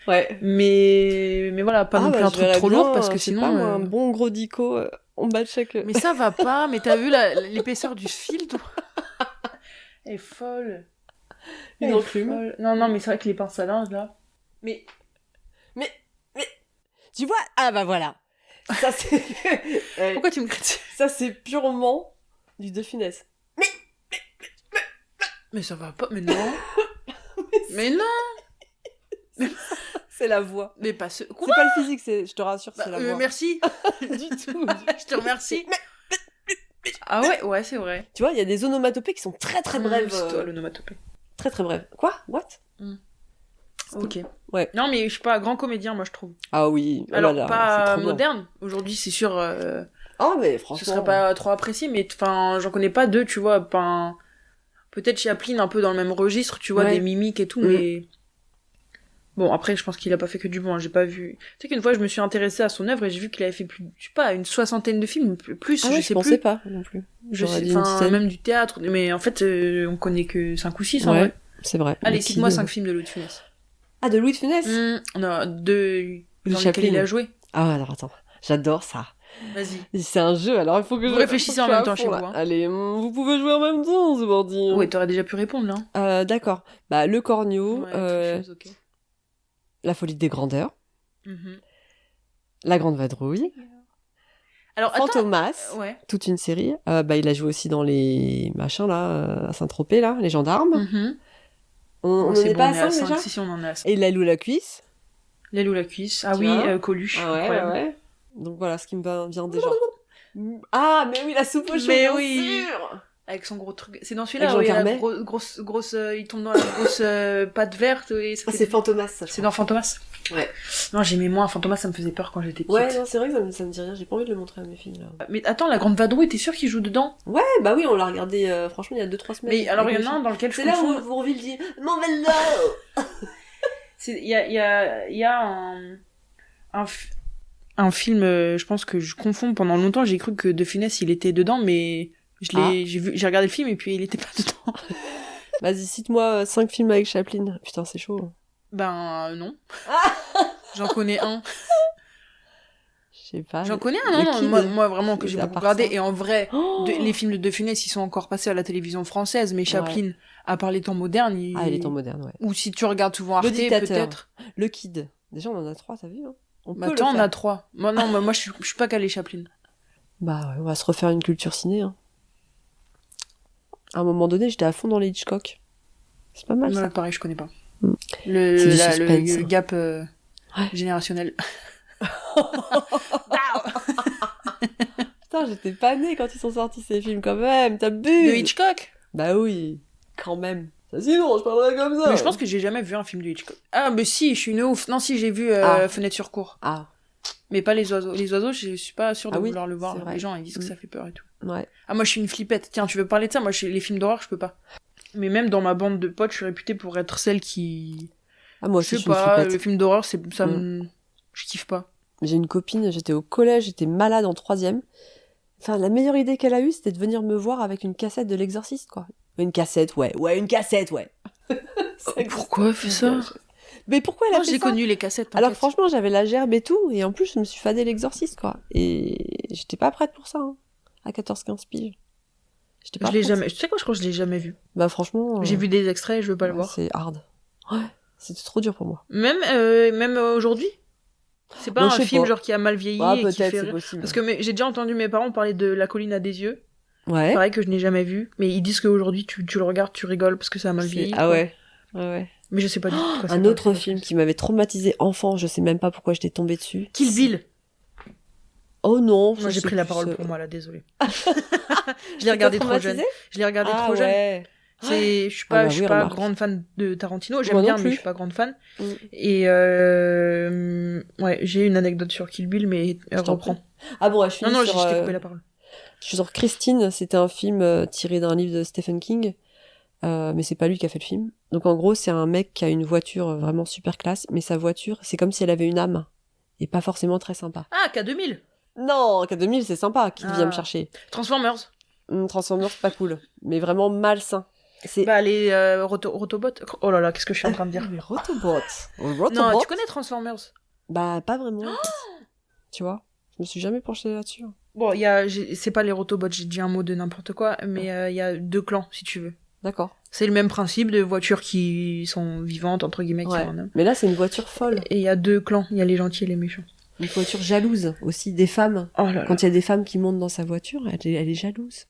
Ouais. Mais voilà, pas non plus un truc trop lourd parce que sinon... Pas, moi, un bon gros dico en bas de chaque... Mais ça va pas, mais t'as vu l'épaisseur du fil Elle est folle. Une enclume. Non, mais c'est vrai que les pinces à linge, là... Mais... Tu vois? Ah bah voilà. Ça c'est... Pourquoi tu me cries dessus? Ça c'est purement du de finesse. Mais ça va pas, mais non. Mais non. C'est la voix. Mais pas ce... Quoi? C'est pas le physique, je te rassure, c'est la voix. Merci. Du tout. Je te remercie. Ah ouais, c'est vrai. Tu vois, il y a des onomatopées qui sont très très brèves. C'est toi l'onomatopée. Très très brèves. Quoi? What? Ok. Ouais. Non, mais je suis pas un grand comédien, moi, je trouve. Ah oui. Alors, pas moderne. Aujourd'hui, c'est sûr... Oh, mais franchement... Ce serait pas trop apprécié, mais j'en connais pas 2, tu vois, peut-être Chaplin un peu dans le même registre, tu vois, des mimiques et tout, mais Bon, après, je pense qu'il a pas fait que du bon, hein, j'ai pas vu... Tu sais qu'une fois, je me suis intéressée à son œuvre et j'ai vu qu'il avait fait plus, je sais pas, une 60aine de films, plus, Ah ouais, je je sais pensais plus. pas non plus. Je J'aurais sais, dit une enfin, dizaine. même du théâtre, mais en fait, on connaît que 5 ou 6 en Ouais, vrai. c'est vrai. Allez, Le cite-moi Kid. 5 films de Louis de Funès. Ah, de Louis de Funès Non, dans lesquels Chaplin. il a joué. Ah, alors attends, j'adore ça. Vas-y. C'est un jeu, alors il faut que Vous je... réfléchissez faut que en je même sois à temps chez fond, vous, là. hein. Allez, vous pouvez jouer en même temps, c'est parti. Ouais, t'aurais déjà pu répondre, là. D'accord. Bah, Le Corneau, Ouais, tricheuse, ok. La folie des grandeurs, Mhm. La grande vadrouille, Alors, attends. Fantomas, Ouais. toute une série. Bah, il a joué aussi dans les machins, là, à Saint-Tropez, là, les gendarmes. Mhm. On Bon, en c'est est bon, pas on à est à 5 déjà 5, si on en est à 5. Et La Loue la cuisse. L'aile ou la cuisse. Ah Tu oui, vois Coluche. Ah ouais, incroyable. ouais. Donc voilà ce qui me vient déjà. Ah, mais oui, la soupe aux choux, Mais bien oui. sûr. Avec son gros truc. C'est dans Avec celui-là Jean où il y a la Carmet. grosse, il tombe dans la grosse pâte verte et ça Ah, fait c'est des- Fantomas, ça, je C'est crois. dans Fantomas. Ouais. Non, j'aimais moins Fantomas, ça me faisait peur quand j'étais petite. Ouais, non, c'est vrai que ça me dit rien. J'ai pas envie de le montrer à mes filles, là. Mais attends, la grande vadrouille, t'es sûr qu'il joue dedans? Ouais, bah oui, on l'a regardé, franchement, il y a 2-3 semaines. Mais alors, il y avec en a mes un dans lequel je filles. C'est là où confonds. Bourvil dit « Mon vélo !» Il y a un film, je pense que je confonds. Pendant longtemps, j'ai cru que De Funès, il était dedans, mais j'ai regardé le film et puis il était pas dedans. Vas-y, cite-moi 5 films avec Chaplin. Putain, c'est chaud. Ben, non. J'en connais un. Je sais pas. J'en connais un, Le non, Kid. moi vraiment que Mais j'ai à beaucoup part regardé. ça. Et en vrai, Oh les films de De Funès, ils sont encore passés à la télévision française, mais Chaplin, à part les temps modernes, Ah, il est en moderne, ouais. ou si tu regardes souvent Arte, Le dictateur. peut-être. Le Kid. Déjà, on en a 3, t'as vu, hein. On peut Attends, le on faire. a 3. Moi, non, moi, je suis pas calé Chaplin. Bah ouais, on va se refaire une culture ciné, hein. À un moment donné, j'étais à fond dans les Hitchcock. C'est pas mal, Ouais, ça. pareil, je connais pas. Mm. C'est du suspense. Le gap générationnel. Putain, j'étais pas née quand ils sont sortis, ces films, quand même. T'as bu. De Hitchcock. Bah oui, quand même. Ça, sinon, je parlerais comme ça. Mais je pense que j'ai jamais vu un film de Hitchcock. Ah, mais si, je suis une ouf. Non, si, j'ai vu Fenêtre sur cour. Ah, Mais pas les oiseaux. Les oiseaux, je suis pas sûre de Ah oui, vouloir le voir. c'est vrai. Les gens, ils disent que ça fait peur et tout. ouais. Ah, moi, je suis une flippette. Tiens, tu veux parler de ça? Moi, les films d'horreur, je peux pas. Mais même dans ma bande de potes, je suis réputée pour être celle qui... Ah, moi Je aussi, sais je suis une pas, flippette. les films d'horreur, ça me... Je kiffe pas. J'ai une copine, j'étais au collège, j'étais malade en 3e. Enfin, la meilleure idée qu'elle a eue, c'était de venir me voir avec une cassette de l'Exorciste, quoi. Une cassette, ouais. Ouais, une cassette, ouais. Pourquoi elle fait ça? Mais pourquoi elle a Moi, fait j'ai ça connu les cassettes, Alors t'inquiète. franchement, j'avais la gerbe et tout, et en plus, je me suis fadé l'Exorciste, quoi. Et j'étais pas prête pour ça, hein, à 14-15 piges. J'étais pas Je l'ai prête. jamais... Tu sais quoi, je crois que je l'ai jamais vu. Bah franchement... J'ai vu des extraits, je veux pas le ouais, voir. c'est hard. Ouais, c'était trop dur pour moi. Même aujourd'hui? C'est pas Moi, un je sais film pas. genre qui a mal vieilli Ah, et qui peut-être, fait c'est rire. possible. Parce que j'ai déjà entendu mes parents parler de La colline à des yeux. Ouais. Pareil que je n'ai jamais vu. Mais ils disent qu'aujourd'hui, tu le regardes, tu rigoles parce que ça a mal vieilli. Ah quoi. ouais. Ouais, ouais. Mais je sais pas du tout de quoi ça Un parle, autre c'est film pas qui m'avait traumatisé enfant, je sais même pas pourquoi j'étais tombée dessus. Kill Bill. Oh non. Moi, ça, j'ai c'est pris la plus, parole pour moi, là, désolée. Je l'ai regardé trop jeune. Je l'ai regardé Ah trop jeune. ouais. Je suis Ah bah pas, oui, pas remarque. grande fan de Tarantino. J'aime Moi non bien, mais plus. je suis pas grande fan. Mm. Et ouais, j'ai une anecdote sur Kill Bill, mais Je t'en reprends. Ah bon, ouais, je finis Non, sur... je t'ai coupé la parole. Je suis sur Christine, c'était un film tiré d'un livre de Stephen King, mais c'est pas lui qui a fait le film. Donc en gros, c'est un mec qui a une voiture vraiment super classe, mais sa voiture, c'est comme si elle avait une âme, et pas forcément très sympa. Ah, K2000. Non, K2000, c'est sympa, qui vient me Ah. chercher. Transformers. Transformers, pas cool, mais vraiment malsain. C'est... Bah, les Rotobots. Oh là là, qu'est-ce que je suis en train de dire? Les Rotobots. Non, tu connais Transformers? Bah, pas vraiment. en fait. Tu vois, je me suis jamais penchée là-dessus. Bon, c'est pas les Rotobots, j'ai dit un mot de n'importe quoi, mais il y a 2 clans, si tu veux. D'accord. C'est le même principe de voitures qui sont vivantes, entre guillemets, qui Ouais. sont en âme. Mais là, c'est une voiture folle. Et il y a 2 clans, il y a les gentils et les méchants. Une voiture jalouse aussi, des femmes. Oh là là. Quand il y a des femmes qui montent dans sa voiture, elle est jalouse.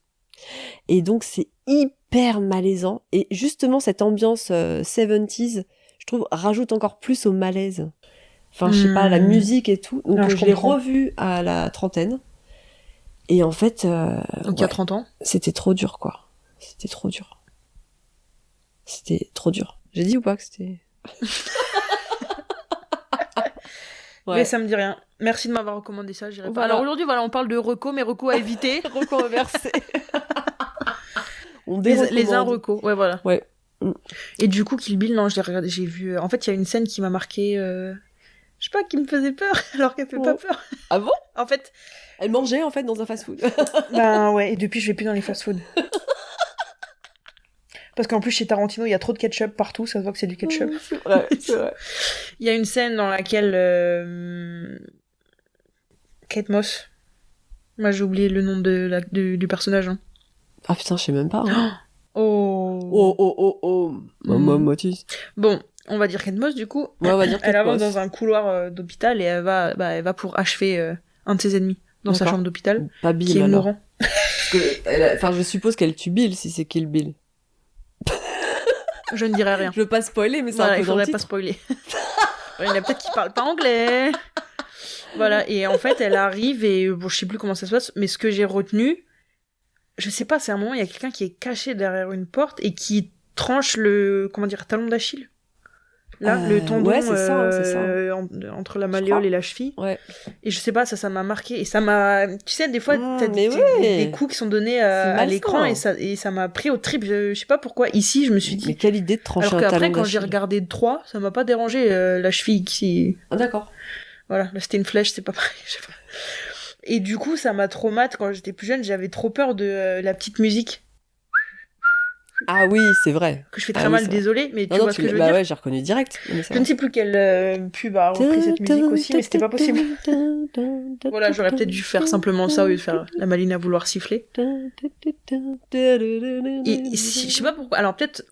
Et donc, c'est hyper malaisant. Et justement, cette ambiance 70s, je trouve, rajoute encore plus au malaise. Enfin, je sais pas, la musique et tout. Donc, Non, je je l'ai comprends. revu à la trentaine. Et en fait, Donc il y a ouais, 30 ans. c'était trop dur, quoi. C'était trop dur. C'était trop dur. J'ai dit ou pas que c'était... Mais ça me dit rien. Merci de m'avoir recommandé ça, j'irai pas. Voilà. Alors aujourd'hui, voilà, on parle de recos, mais recos à éviter. Reconversé. On les dérecommande. un recos, ouais, voilà. Ouais. Et du coup, Kill Bill, non, je l'ai regardé, j'ai vu... En fait, il y a une scène qui m'a marqué... Je sais pas, qui me faisait peur, alors qu'elle fait pas peur. Ah bon? En fait... Elle mangeait, en fait, dans un fast-food. Ben ouais, et depuis, je vais plus dans les fast-food. Parce qu'en plus, chez Tarantino, il y a trop de ketchup partout, ça se voit que c'est du ketchup. C'est vrai, c'est vrai. Il y a une scène dans laquelle... Kate Moss... Moi, j'ai oublié le nom du personnage. Hein. Ah putain, je sais même pas. Hein. Oh. Maman Mathis. Bon, on va dire Kate Moss, du coup. Ouais, on va dire elle Kate avance Moss. dans un couloir d'hôpital et elle va pour achever un de ses ennemis dans sa D'accord. chambre d'hôpital. Pas Bill, qui est alors. mourant. Parce que, enfin, je suppose qu'elle tue Bill si c'est Kill Bill. Je ne dirai rien. Je veux pas spoiler, mais c'est Voilà, un peu il dans le faudrait pas titre. spoiler. Il y en a peut-être qui parlent pas anglais. Voilà, et en fait, elle arrive et bon, je sais plus comment ça se passe, mais ce que j'ai retenu, je sais pas, c'est un moment, il y a quelqu'un qui est caché derrière une porte et qui tranche le, comment dire, talon d'Achille. Là, le tendon ouais, c'est ça. entre la malléole et la cheville. Ouais. Et je sais pas, ça m'a marqué. Et ça m'a... Tu sais, des fois, t'as mais des coups qui sont donnés à l'écran et ça m'a pris au trip. Je sais pas pourquoi. Ici, je me suis dit... Mais quelle idée de trancher Alors un talon qu'après, quand d'Achille. j'ai regardé 3, ça m'a pas dérangé la cheville qui... Ah d'accord. Voilà, là c'était une flèche, c'est pas pareil. Je sais pas. Et du coup, ça m'a traumatisé. Quand j'étais plus jeune, j'avais trop peur de la petite musique. Ah oui, c'est vrai. Que je fais très mal, désolé, mais tu vois ce que je veux bah dire. ouais, j'ai reconnu direct. Je ne sais plus quelle pub a repris cette musique aussi, mais c'était pas possible. Voilà, j'aurais peut-être dû faire simplement ça au lieu de faire la maline à vouloir siffler. Et je sais pas pourquoi. Alors peut-être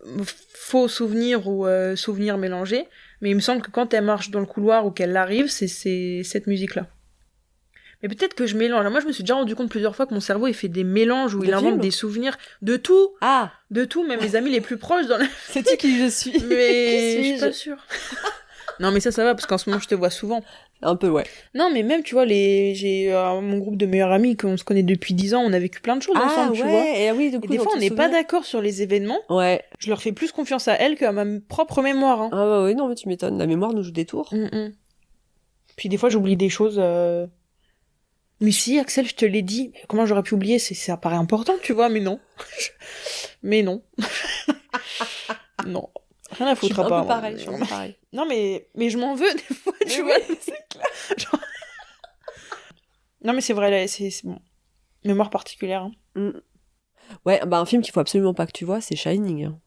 faux souvenir ou souvenir mélangé, mais il me semble que quand elle marche dans le couloir ou qu'elle arrive, c'est cette musique-là. Mais peut-être que je mélange. Moi, je me suis déjà rendu compte plusieurs fois que mon cerveau, il fait des mélanges où il invente des souvenirs de tout. Ah, de tout, même mes amis les plus proches dans la... Sais-tu qui je suis? Mais je suis pas sûre. Non, mais ça va, parce qu'en ce moment, je te vois souvent. Un peu, ouais. Non, mais même, tu vois, j'ai mon groupe de meilleurs amis, qu'on se connaît depuis 10 ans, on a vécu plein de choses ensemble, tu vois. Et oui, du coup, et des fois, on n'est pas d'accord sur les événements. Ouais. Je leur fais plus confiance à elles qu'à ma propre mémoire. Hein. Ah bah oui, non, mais tu m'étonnes. La mémoire nous joue des tours. Puis des fois, j'oublie des choses... Mais si, Axel, je te l'ai dit. Comment j'aurais pu oublier? Ça paraît important, tu vois, mais non. Mais non. Non. Rien à foutre à part. Je suis un peu pareil. Non, mais je m'en veux des fois, tu vois. C'est clair. Genre... Non, mais c'est vrai, là, c'est bon. Mémoire particulière. Hein. Ouais, bah un film qu'il faut absolument pas que tu vois, c'est Shining. Hein.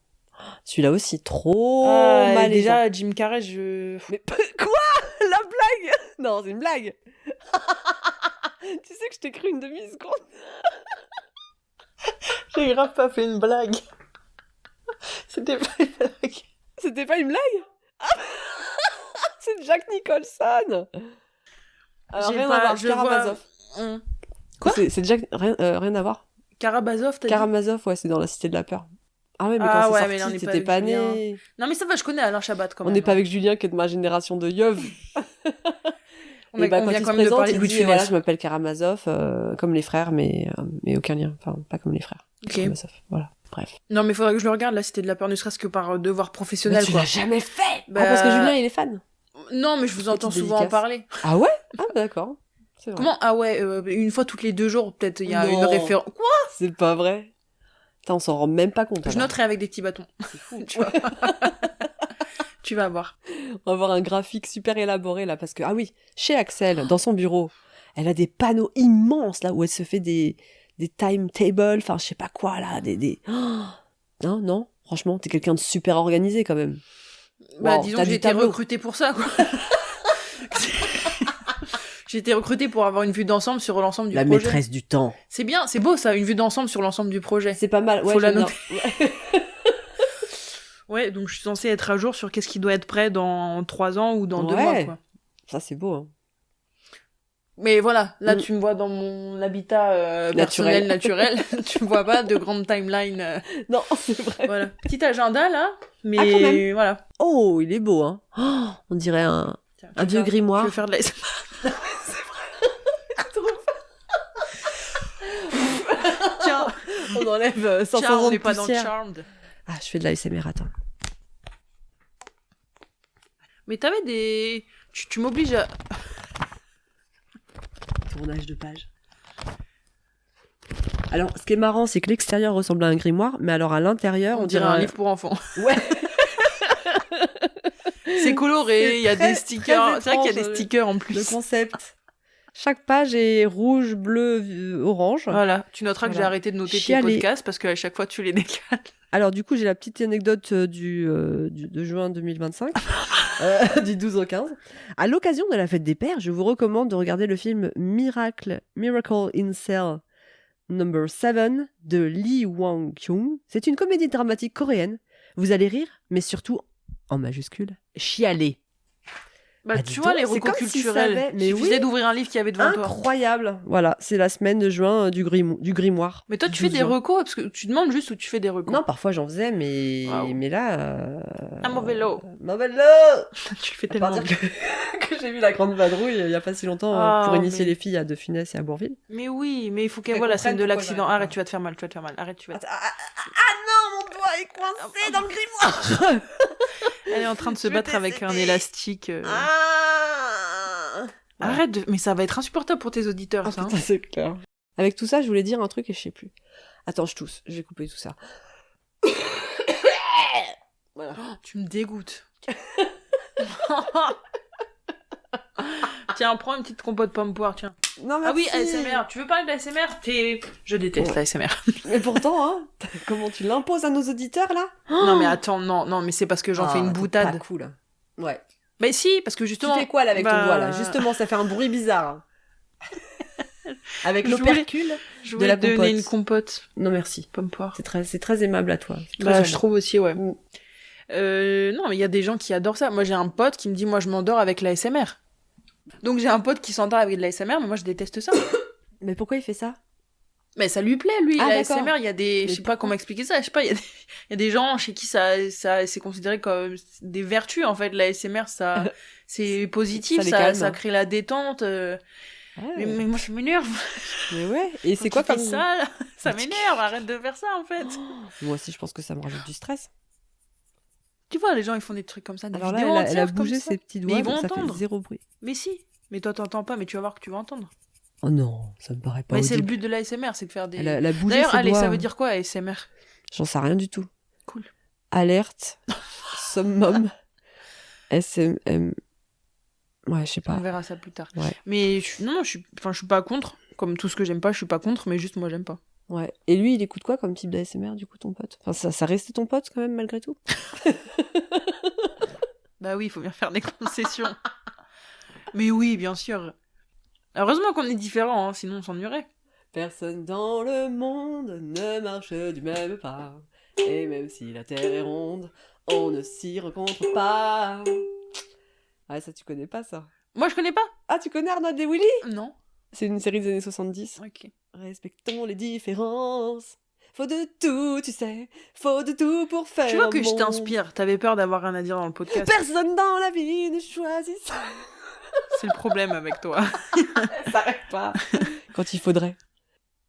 Celui-là aussi, trop malaisant. Déjà, Jim Carrey, je... Mais quoi? La blague? Non, c'est une blague. Tu sais que je t'ai cru une demi-seconde. J'ai grave pas fait une blague. C'était pas une blague. C'était pas une blague? C'est Jack Nicholson. Alors, rien à voir, Karamazov. Quoi? C'est Jack... Rien à voir. Karamazov, t'as dit? Karamazov, ouais, c'est dans La Cité de la Peur. Ah ouais, mais quand c'est sorti, t'étais pas né. Non, mais ça va, je connais Alain Chabat quand même. On n'est pas avec Julien qui est de ma génération de Yov. On vient quand même de parler de Louis de Funès. Voilà, je m'appelle Karamazov, comme les frères, mais aucun lien. Enfin, pas comme les frères. Ok. Karamazov, voilà. Bref. Non, mais il faudrait que je le regarde, La Cité de la Peur, ne serait-ce que par devoir professionnel, mais tu quoi. l'as jamais fait. Bah... Ah, parce que Julien, il est fan. Non, mais je vous entends souvent en parler. Ah ouais? Ah, d'accord. C'est vrai. Comment? Ah ouais, une fois toutes les 2 jours, peut-être, il y a une référence. Quoi? C'est pas vrai. Putain, on s'en rend même pas compte. Je noterai avec des petits bâtons. C'est fou. Tu vois. Tu vas voir. On va avoir un graphique super élaboré là, parce que, ah oui, chez Axel, dans son bureau, elle a des panneaux immenses là, où elle se fait des timetables, enfin je sais pas quoi là, Oh non, franchement, t'es quelqu'un de super organisé quand même. Bah disons que j'ai été recrutée pour ça, quoi. J'ai été recrutée pour avoir une vue d'ensemble sur l'ensemble du projet. La maîtresse du temps. C'est bien, c'est beau ça, une vue d'ensemble sur l'ensemble du projet. C'est pas mal, ouais. Faut la noter. Ouais, donc je suis censée être à jour sur qu'est-ce qui doit être prêt dans 3 ans ou dans 2 mois, quoi. Ça, c'est beau, hein. Mais voilà, là, tu me vois dans mon habitat personnel, naturel. Tu me vois pas de grande timeline. Non, c'est vrai. Voilà. Petit agenda, là, mais voilà. Oh, il est beau, hein. Oh, on dirait un vieux grimoire. Je vais faire de la... C'est vrai. Tiens, on enlève 100 on de n'est pas dans poussière. Charmed. Ah, je fais de la ASMR, attends. Mais t'avais des... Tu m'obliges à... Tournage de page. Alors, ce qui est marrant, c'est que l'extérieur ressemble à un grimoire, mais alors à l'intérieur, On dirait un livre pour enfants. Ouais. C'est coloré, il y a très, des stickers. très C'est vrai qu'il y a des étrange, stickers en plus. Le concept. Chaque page est rouge, bleu, orange. Voilà, tu noteras que Voilà. j'ai arrêté de noter Chialer. tes podcasts parce qu'à chaque fois tu les décales. Alors du coup, j'ai la petite anecdote de juin 2025, du 12 au 15. À l'occasion de la fête des pères, je vous recommande de regarder le film Miracle in Cell No. 7 de Lee Wang-kyung. C'est une comédie dramatique coréenne. Vous allez rire, mais surtout, en majuscule, chialer. Bah, Ah, tu dis vois, donc, les c'est recos comme s'il culturels. savait, mais Il suffisait oui. d'ouvrir un livre qu'il y avait devant toi. Incroyable. Voilà, c'est la semaine de juin du grimoire. Mais toi, tu fais 12 des juin. recos parce que tu demandes juste où tu fais des recos. Non, parfois j'en faisais, mais, Waouh. mais là... Un mauvais lot. Mauvais lot. Tu le fais À part tellement. dire que j'ai vu La Grande Vadrouille il y a pas si longtemps Ah, pour initier mais- les filles à De Funès et à Bourville. Mais oui, mais il faut qu'elle Qu'elle voit la comprenne scène de pourquoi l'accident. j'arrête Arrête, pas. tu vas te faire mal, tu vas te faire mal. Arrête, tu vas te... Non, mon doigt est coincé dans le grimoire. Elle est en train de se Je battre vais avec un décéder. élastique. Arrête de... Mais ça va être insupportable pour tes auditeurs, Ah, ça. hein. putain, c'est clair. Avec tout ça, je voulais dire un truc et je sais plus. Attends, je tousse. Je vais couper tout ça. Voilà. Tu me dégoûtes. Tiens, prends une petite compote pomme poire, tiens. Non, Ah oui, merci. ASMR. Tu veux parler d'ASMR? Je déteste l'ASMR. Mais pourtant, hein, comment tu l'imposes à nos auditeurs là? Non, mais attends, non, mais c'est parce que j'en fais une t'es boutade. Pas cool. Ouais. Mais si, parce que justement... Tu fais quoi là avec ton bah, doigt là? Justement, ça fait un bruit bizarre. Avec Je l'opercule. Je de la voulais te donner compote. une compote Non, merci. pomme poire. C'est très aimable à toi. C'est très Bah, je gentil. trouve aussi, ouais. Mm. Non, mais il y a des gens qui adorent ça. Moi, j'ai un pote qui me dit, moi, je m'endors avec l'ASMR. Donc, j'ai un pote qui s'endort avec de l'ASMR, mais moi, je déteste ça. Mais pourquoi il fait ça? Mais ça lui plaît, lui, Ah, l'ASMR. d'accord. Il y a des... Mais Je sais pas pourquoi comment expliquer ça. Je sais pas, il y a des gens chez qui ça c'est considéré comme des vertus, en fait. L'ASMR, ça... c'est positif, Ça les calme. ça crée la détente. Ouais. Mais moi, ça m'énerve. Mais ouais. Et c'est Quand quoi tu comme fais ça, là, ça m'énerve. Arrête de faire ça, en fait. Moi aussi, je pense que ça me rajoute du stress. Tu vois, les gens, ils font des trucs comme ça, des Alors là, vidéos elle a entières comme bougé ça. ses petits Mais doigts, ils vont donc ça entendre. fait zéro bruit. Mais si. Mais toi, t'entends pas, mais tu vas voir que tu vas entendre. Oh non, ça me paraît pas Mais c'est le audible. but de l'ASMR, c'est de faire des... Elle a bougé D'ailleurs, ses allez, doigts. ça veut dire quoi, ASMR? J'en sais rien du tout. Cool. Alerte. Summum. SMM. Ouais, je sais On pas. verra ça plus tard. Ouais. Mais non, je suis pas contre. Comme tout ce que j'aime pas, je suis pas contre, mais juste moi, j'aime pas. Ouais. Et lui, il écoute quoi comme type d'ASMR, du coup, ton pote? Enfin, ça restait ton pote, quand même, malgré tout? Bah oui, il faut bien faire des concessions. Mais oui, bien sûr. Heureusement qu'on est différents, hein, sinon on s'ennuierait. Personne dans le monde ne marche du même pas. Et même si la terre est ronde, on ne s'y rencontre pas. Ah, ça, tu connais pas, ça? Moi, je connais pas. Ah, tu connais Arnold et Willy? Non. C'est une série des années 70. Ok. Respectons les différences. Faut de tout, tu sais. Faut de tout pour faire Tu vois que un je monde. t'inspire. T'avais peur d'avoir rien à dire dans le podcast. Personne dans la vie ne choisit ça. C'est le problème avec toi. Ça s'arrête pas. Quand il faudrait.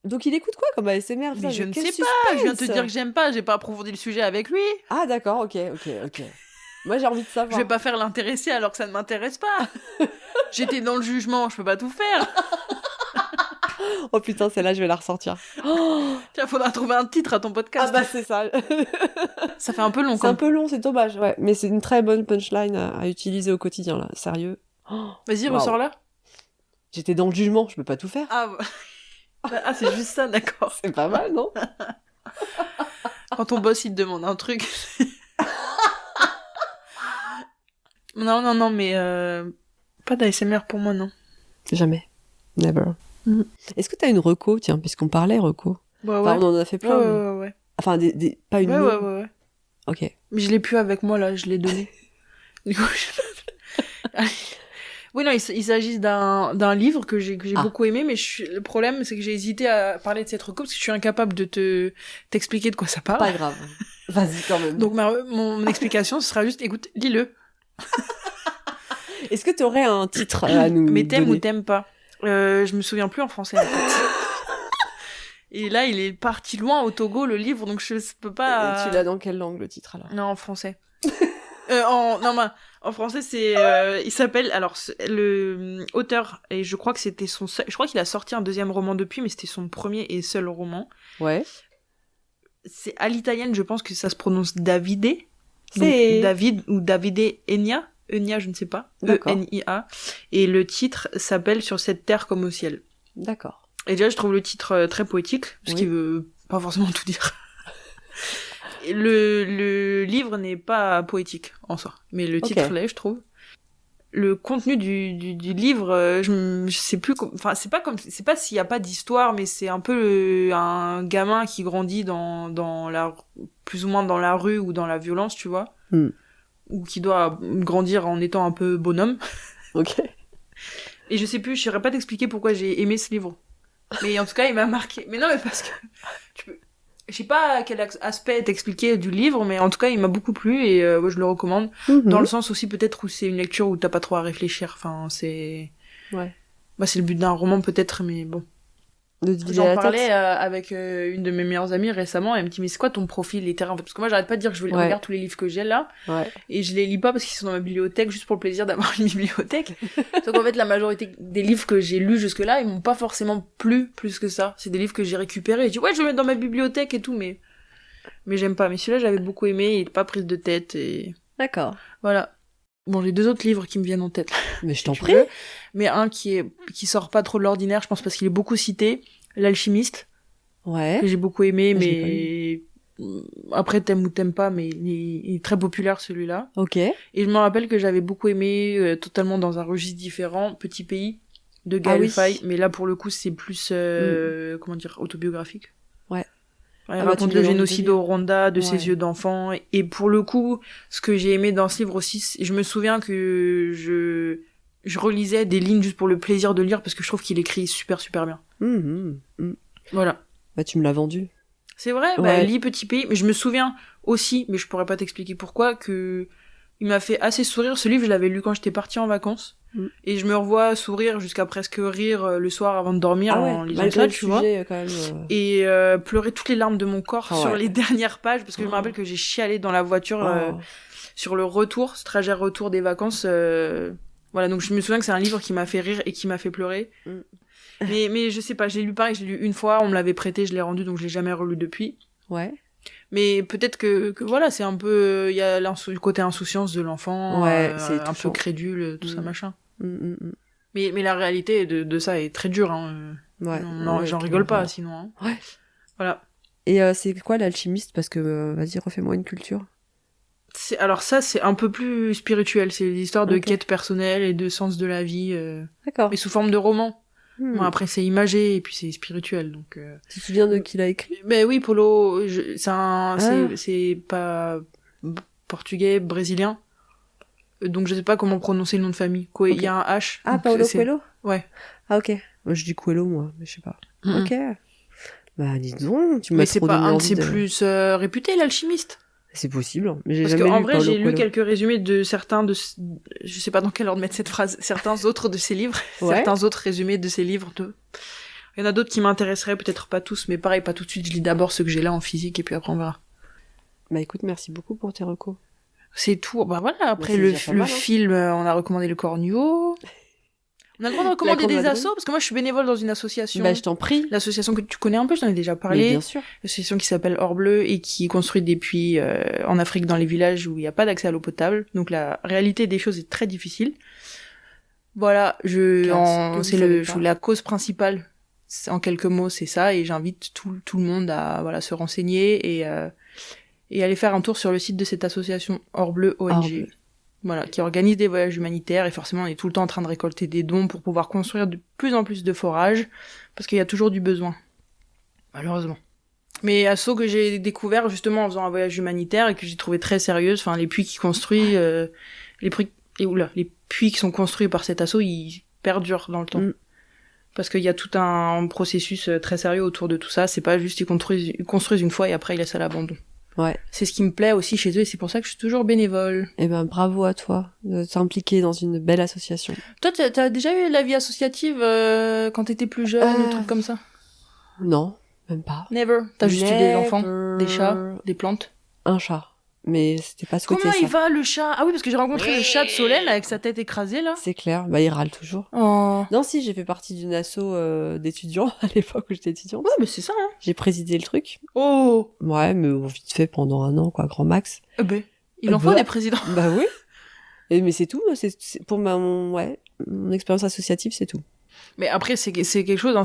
Donc il écoute quoi comme ASMR? Mais Putain, je ne quel sais pas. Je viens de te suspense. dire que j'aime pas. J'ai pas approfondi le sujet avec lui. Ah d'accord, ok. Moi j'ai envie de Je savoir. vais pas faire l'intéresser alors que ça ne m'intéresse pas. J'étais dans le jugement, je peux pas tout faire. Oh putain, celle-là je vais la ressortir. Oh Tiens, faudra trouver un titre à ton podcast. ah bah c'est ça. Ça fait un peu long C'est quand un même. peu long, c'est dommage. Ouais, mais c'est une très bonne punchline à utiliser au quotidien là. Sérieux. Oh, Vas-y, Waouh. ressors là. j'étais dans le jugement, je peux pas tout faire. Ah, ah c'est juste ça, d'accord. C'est pas mal, non? Quand ton boss il te demande un truc. non, mais pas d'ASMR pour moi, non. Jamais. Never. Mhm. Est-ce que t'as une reco, tiens, puisqu'on parlait reco? Bah Enfin, ouais. on en a fait plein. mais- Ouais. Enfin, pas une. Ouais. Ok. Mais je l'ai plus avec moi là, je l'ai donné. Du coup, oui, non, il s'agit d'un livre que j'ai Ah. beaucoup aimé, mais le problème, c'est que j'ai hésité à parler de cette reco parce que je suis incapable de t'expliquer de quoi ça parle. Pas grave. Vas-y quand même. Donc, mon explication, ce sera juste, écoute, lis-le. Est-ce que tu aurais un titre à nous Mais t'aimes donner? ou t'aimes pas? Je me souviens plus en français, en fait. Et là, il est parti loin au Togo, le livre, donc je peux pas... Tu l'as dans quelle langue, le titre, alors? Non, en français. En français, c'est il s'appelle alors le auteur et je crois que c'était son seul, je crois qu'il a sorti un deuxième roman depuis, mais c'était son premier et seul roman. Ouais. C'est à l'italienne, je pense que ça se prononce Davide. Donc C'est... David ou Davide Enya, Enya, je ne sais pas. D'accord. E-N-I-A. Et le titre s'appelle Sur cette terre comme au ciel. D'accord. Et déjà, je trouve le titre très poétique, parce qu'il veut pas forcément tout dire. Et le livre n'est pas poétique en soi, mais le titre l'est, je trouve. Le contenu du livre, je sais plus, enfin c'est pas s'il y a pas d'histoire, mais c'est un peu un gamin qui grandit dans la plus ou moins dans la rue ou dans la violence, tu vois, ou qui doit grandir en étant un peu bonhomme. Ok. Et je sais plus, je saurais pas t'expliquer pourquoi j'ai aimé ce livre, mais en tout cas il m'a marqué. Mais non, mais parce que je sais pas quel aspect t'expliquer du livre, mais en tout cas, il m'a beaucoup plu et je le recommande. Dans le sens aussi peut-être où c'est une lecture où t'as pas trop à réfléchir. Enfin, c'est... Ouais. Bah, c'est le but d'un roman peut-être, mais bon. J'en parlais avec une de mes meilleures amies récemment, elle me dit mais c'est quoi ton profil littéraire? Parce que moi j'arrête pas de dire que je regarde tous les livres que j'ai là, et je les lis pas parce qu'ils sont dans ma bibliothèque juste pour le plaisir d'avoir une bibliothèque. Donc en fait la majorité des livres que j'ai lus jusque là ils m'ont pas forcément plu plus que ça. C'est des livres que j'ai récupérés et je dis ouais je vais mettre dans ma bibliothèque et tout, mais j'aime pas. Mais celui-là j'avais beaucoup aimé, il est pas prise de tête et... D'accord. Voilà. Bon, j'ai deux autres livres qui me viennent en tête. Mais je t'en prie. Mais un qui sort pas trop de l'ordinaire, je pense parce qu'il est beaucoup cité, L'Alchimiste. Ouais. Que j'ai beaucoup aimé, mais après t'aimes ou t'aimes pas, mais il est très populaire celui-là. Ok. Et je me rappelle que j'avais beaucoup aimé, totalement dans un registre différent, Petit Pays de Gaël Faye, mais là pour le coup c'est plus comment dire, autobiographique. Ouais. Il raconte le génocide au Rwanda de ses yeux d'enfant, et pour le coup ce que j'ai aimé dans ce livre aussi, je me souviens que je relisais des lignes juste pour le plaisir de lire parce que je trouve qu'il écrit super super bien. Voilà. Bah tu me l'as vendu. C'est vrai, bah lis Petit Pays, mais je me souviens aussi, mais je pourrais pas t'expliquer pourquoi, que il m'a fait assez sourire. Ce livre, je l'avais lu quand j'étais partie en vacances. Et je me revois sourire jusqu'à presque rire le soir avant de dormir en lisant ça, tu vois. Quand même, Et pleurer toutes les larmes de mon corps sur les dernières pages, parce que je me rappelle que j'ai chialé dans la voiture sur le retour, ce trajet retour des vacances. Voilà, donc je me souviens que c'est un livre qui m'a fait rire et qui m'a fait pleurer. Mais je sais pas, je l'ai lu pareil, je l'ai lu une fois, on me l'avait prêté, je l'ai rendu, donc je l'ai jamais relu depuis. Ouais. Mais peut-être que voilà, c'est un peu, il y a le côté insouciance de l'enfant, c'est un peu crédule, tout ça machin. Mais la réalité de ça est très dure, hein. J'en rigole pas, sinon. Hein. Ouais. Voilà. Et c'est quoi L'Alchimiste? Parce que, vas-y, refais-moi une culture. Alors ça, c'est un peu plus spirituel, c'est l'histoire de quête personnelle et de sens de la vie. D'accord. Mais sous forme de roman. Bon, après c'est imagé et puis c'est spirituel, donc. Tu te souviens de qui l'a écrit? Ben oui, Paulo. C'est pas portugais, brésilien. Donc je sais pas comment prononcer le nom de famille. Il y a un H. Ah, Paulo Coelho. Ouais. Ah ok. Moi je dis Coelho moi, mais je sais pas. Ok. Bah dis donc, tu m'as mais c'est pas un de ses plus réputés, L'Alchimiste. C'est possible, mais j'ai jamais lu. Parce qu'en vrai, j'ai lu quelques résumés de certains de... Je sais pas dans quel ordre mettre cette phrase. Certains autres de ses livres. Certains autres résumés de ses livres. Il y en a d'autres qui m'intéresseraient, peut-être pas tous, mais pareil, pas tout de suite. Je lis d'abord ceux que j'ai là en physique, et puis après on verra. Bah écoute, merci beaucoup pour tes recos. C'est tout. Bah voilà, après le film, on a recommandé Le Cornuau. On a le droit de recommander des assos, parce que moi je suis bénévole dans une association. Bah je t'en prie. L'association que tu connais un peu, je t'en ai déjà parlé. Mais bien sûr. L'association qui s'appelle Or Bleu et qui construit des puits en Afrique dans les villages où il n'y a pas d'accès à l'eau potable. Donc la réalité des choses est très difficile. Voilà, la cause principale, en quelques mots, c'est ça, et j'invite tout le monde à se renseigner et aller faire un tour sur le site de cette association Or Bleu ONG. Voilà, qui organise des voyages humanitaires, et forcément on est tout le temps en train de récolter des dons pour pouvoir construire de plus en plus de forages, parce qu'il y a toujours du besoin, malheureusement. Mais asso que j'ai découvert justement en faisant un voyage humanitaire et que j'ai trouvé très sérieuse, enfin les puits qui construisent, les puits qui sont construits par cet asso, ils perdurent dans le temps. Parce qu'il y a tout un processus très sérieux autour de tout ça, c'est pas juste ils construisent une fois et après ils laissent à l'abandon. Ouais. C'est ce qui me plaît aussi chez eux et c'est pour ça que je suis toujours bénévole. Eh ben, bravo à toi de t'impliquer dans une belle association. Toi, t'as déjà eu la vie associative quand t'étais plus jeune, des trucs comme ça? Non, même pas. Never. T'as juste eu des enfants, des chats, des plantes? Un chat. Mais c'était pas souhaité, Comment ça. il va, le chat? Ah oui, parce que j'ai rencontré le chat de Solène avec sa tête écrasée, là. C'est clair, bah il râle toujours. Oh. Non, si, j'ai fait partie d'une asso d'étudiants à l'époque où j'étais étudiante. Ouais, mais c'est ça, hein. J'ai présidé le truc. Oh. Ouais, mais vite fait pendant 1 an, quoi, grand max. Il en faut des présidents. Bah oui. Mais c'est tout, pour mon expérience associative, c'est tout. Mais après, c'est quelque chose, hein,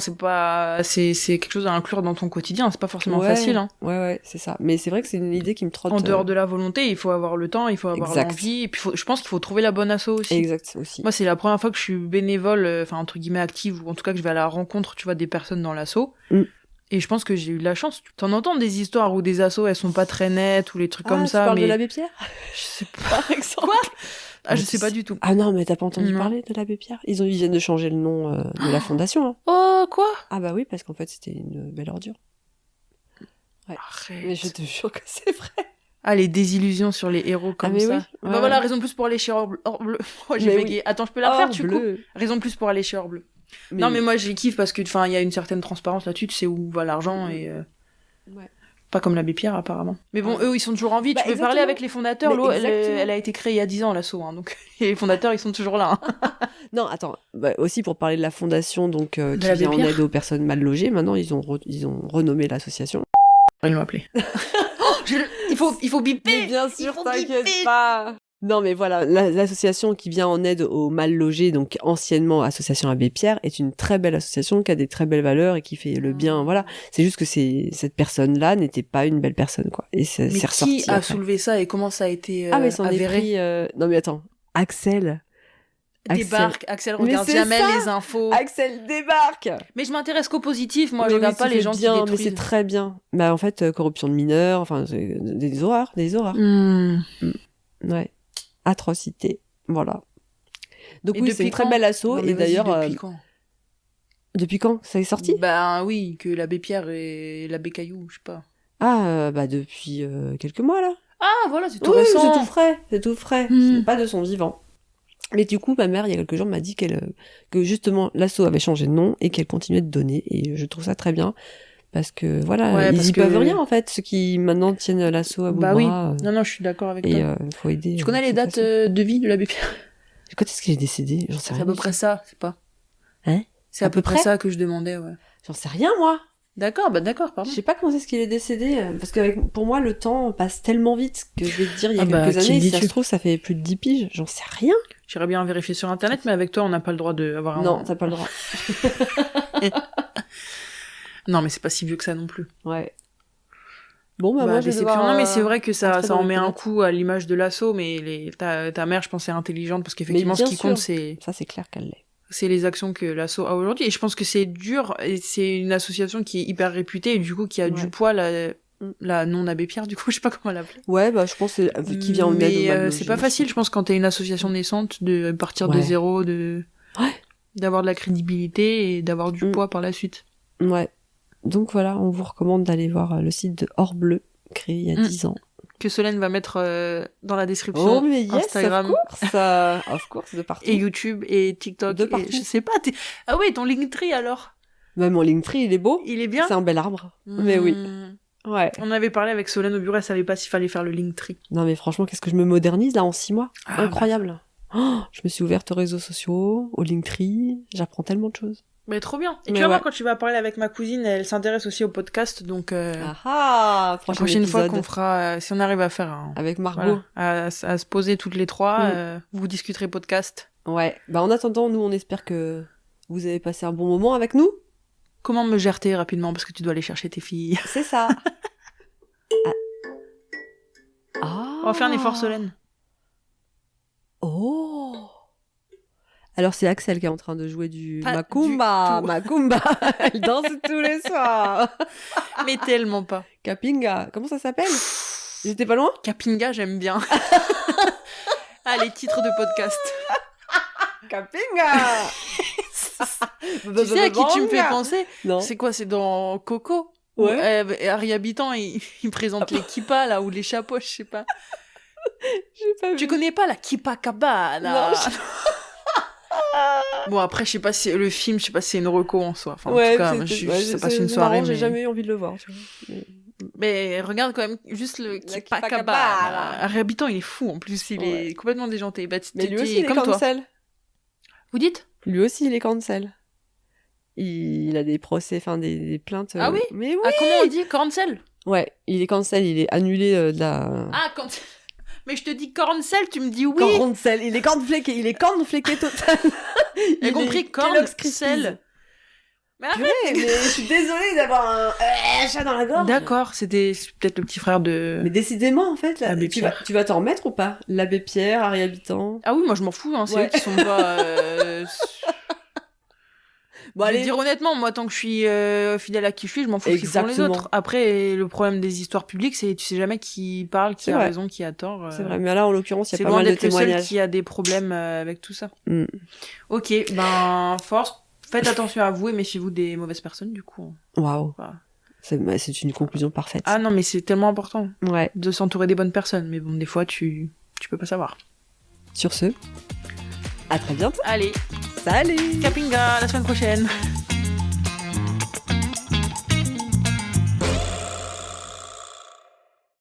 c'est quelque chose à inclure dans ton quotidien, c'est pas forcément Ouais, facile, hein. Ouais, c'est ça. Mais c'est vrai que c'est une idée qui me trotte. En dehors de la volonté, il faut avoir le temps, il faut avoir Exact. l'envie, et puis je pense qu'il faut trouver la bonne asso aussi. Exact, aussi. Moi, c'est la première fois que je suis bénévole, enfin, entre guillemets, active, ou en tout cas que je vais à la rencontre, tu vois, des personnes dans l'asso. Et je pense que j'ai eu de la chance. T'en entends des histoires où des assos, elles sont pas très nettes, ou les trucs comme ça, tu parles mais... de l'abbé Pierre Je sais pas. par exemple. Quoi? Ah, je sais pas du tout. Ah non, mais t'as pas entendu Non. parler de l'abbé Pierre? Ils viennent de changer le nom de la fondation. Hein. Oh, quoi? Ah bah oui, parce qu'en fait, c'était une belle ordure. Ouais. Arrête. Mais je te jure que c'est vrai. Ah, les désillusions sur les héros comme mais ça. oui. Bah Ouais, voilà, ouais. raison de plus pour aller chez Orbleu. Oh, j'ai Mais bégayé. oui. Attends, je peux la refaire, tu Bleu. coupes. Raison de plus pour aller chez Orbleu. Non, mais moi, je les kiffe parce que, enfin, il y a une certaine transparence là-dessus, tu sais où va l'argent et... Ouais. Pas comme l'abbé Pierre, apparemment. Mais bon, Ouais. eux, ils sont toujours en vie. Bah, Tu peux exactement. parler avec les fondateurs. Mais L'eau, exactement. elle a été créée il y a 10 ans, l'asso, hein, donc... Et les fondateurs, ils sont toujours là. Hein. Non, attends. Bah, aussi pour parler de la fondation donc qui l'abbé vient en Pierre. aide aux personnes mal logées. Maintenant, ils ont renommé l'association. Ils l'ont appelé. Il faut biper. Mais bien sûr, faut t'inquiète biper. pas. Non, mais voilà, l'association qui vient en aide aux mal logés, donc anciennement Association Abbé Pierre, est une très belle association qui a des très belles valeurs et qui fait le bien. Voilà, c'est juste que cette personne-là n'était pas une belle personne, quoi. Et c'est Mais ressorti. qui a après. soulevé ça et comment ça a été Ah, mais c'en est avéré? pris. Non, mais attends, Axel. Débarque, Axel Mais regarde c'est jamais ça. les infos. Axel débarque. Mais je m'intéresse qu'au positif, moi Mais je oui, regarde pas tu les fais gens bien, qui mais détruisent. c'est très bien. Bah en fait, corruption de mineurs, enfin des horreurs, ouais, atrocité, voilà. Donc Et oui, depuis c'est une très quand? belle asso Non, mais et vas-y, d'ailleurs depuis quand? ça est sorti? Ben oui, que l'abbé Pierre et l'abbé Caillou, je sais pas. Ah bah depuis quelques mois là. Ah voilà, c'est tout Oui, récent. c'est tout frais, Hmm. c'est pas de son vivant. Mais du coup, ma mère, il y a quelques jours, m'a dit que justement l'asso avait changé de nom et qu'elle continuait de donner et je trouve ça très bien. Parce que voilà, Ouais, ils parce y que- peuvent rien en fait, ceux qui maintenant tiennent l'asso à bout Bah de oui. bras. Non, je suis d'accord avec Et toi. faut aider. Tu connais les cette dates façon. de vie de l'abbé Pierre? Quand est-ce qu'il est décédé? J'en sais C'est rien. à peu du près tout. ça, c'est pas. Hein? C'est à peu près ça que je demandais, ouais. J'en sais rien moi. D'accord, pardon. Je sais pas quand est-ce qu'il est décédé parce que pour moi le temps passe tellement vite que je vais te dire il y a Ah bah, quelques qui années, le si ça dis-tu se trouve ça fait plus de 10 piges, j'en sais rien. J'irais bien vérifier sur internet, mais avec toi, on n'a pas le droit d'avoir Non, t'as pas le droit. Non, mais c'est pas si vieux que ça non plus. Ouais. Bon bah, Bah, moi je vais déception. devoir, Non, mais c'est vrai que ça rentrer en dans met les un toilettes. coup à l'image de l'assaut, mais ta mère, je pense, est intelligente parce qu'effectivement, ce bien qui sûr. compte, c'est Ça c'est clair qu'elle l'est. les actions que l'assaut a aujourd'hui. Et je pense que c'est dur, et c'est une association qui est hyper réputée, et du coup, qui a du Ouais. poids, la non-abbé Pierre, du coup, je sais pas comment l'appeler. Ouais bah je pense que qui vient en aide aux Mais mal c'est logés, pas facile, je pense, quand t'es une association naissante, de partir de Ouais. zéro, Ouais. d'avoir de la crédibilité et d'avoir du Mm. poids par la suite. Ouais. Donc voilà, on vous recommande d'aller voir le site de Orbleu, créé il y a 10 ans. Que Solène va mettre dans la description. Oh mais yes, Instagram. of course, de partout. Et YouTube et TikTok. De et partout. je sais pas. Ah ouais, ton Linktree alors. Même mon Linktree, il est beau. Il est bien. C'est un bel arbre. Mais oui. Ouais. On avait parlé avec Solène au bureau, elle savait pas s'il fallait faire le Linktree. Non mais franchement, qu'est-ce que je me modernise là en 6 mois. Ah, Incroyable. Oh, je me suis ouverte aux réseaux sociaux, au Linktree, j'apprends tellement de choses. Mais trop bien. Et Mais tu vas voir, ouais. quand tu vas parler avec ma cousine, elle s'intéresse aussi au podcast, donc Ah, la prochaine fois qu'on fera, si on arrive à faire un... avec Margot. Voilà, à se poser toutes les trois, vous discuterez podcast. Ouais. Bah en attendant, nous on espère que vous avez passé un bon moment avec nous. Comment me gères-tu rapidement, parce que tu dois aller chercher tes filles. C'est ça. Ah. On va faire un effort, Solène. Oh. Alors c'est Axel qui est en train de jouer du Pas Macumba. du tout. Macumba. Elle danse tous les soirs. Mais tellement pas. Capinga. Comment ça s'appelle? J'étais pas loin? Capinga, j'aime bien. Ah, les titres de podcast. Capinga. Tu sais à qui tu me fais penser? Non. C'est quoi? C'est dans Coco? Ouais. Où, Harry Habitant, il présente les kippas, là, ou les chapeaux, je sais pas. J'ai pas vu. Tu connais pas la Kippa Cabana? Non, Bon, après, je sais pas si le film, je sais pas si c'est une reco en soi. Enfin, en ouais, tout cas, ça passe une soirée, marrant, j'ai mais... jamais eu envie de le voir. Tu vois. Mais... Mais regarde quand même juste le Kipakaba. Kipakaba. Réhabitant, il est fou en plus, il est complètement déjanté. Bah, Mais lui aussi, il est comme toi. cancel. Vous dites? Lui aussi, il est cancel. Il a des procès, enfin des plaintes. Ah oui? Mais oui. Ah, comment on dit? Cancel? Ouais, il est cancel, il est annulé de la. Ah, cancel. Mais je te dis cancel, tu me dis oui. Cancel, il est cornfléqué total. J'ai compris cancel. Mais purée, mais je suis désolée d'avoir un chat dans la gorge. D'accord, c'était peut-être le petit frère de... Mais décidément, en fait, là, L'abbé tu Pierre. vas t'en remettre ou pas? L'abbé Pierre, Harry Habitant. Ah oui, moi je m'en fous, hein, c'est Ouais. eux qui sont pas... Bon, je vais allez. dire honnêtement, moi tant que je suis fidèle à qui je suis, je m'en fous de ce qu'ils font les Exactement. autres. Après, le problème des histoires publiques, c'est tu sais jamais qui parle, qui C'est a vrai. raison, qui a tort. C'est vrai, mais là, en l'occurrence, il y C'est a pas loin mal de d'être le seul témoignages. qui a des problèmes avec tout ça. Mm. Ok, ben force. Faites attention à vous et méfiez-vous des mauvaises personnes du coup. Waouh. Voilà. C'est une conclusion parfaite. Ah non, mais c'est tellement important Ouais. de s'entourer des bonnes personnes. Mais bon, des fois, tu peux pas savoir. Sur ce, à très bientôt. Allez, Salut. Capinga, la semaine prochaine.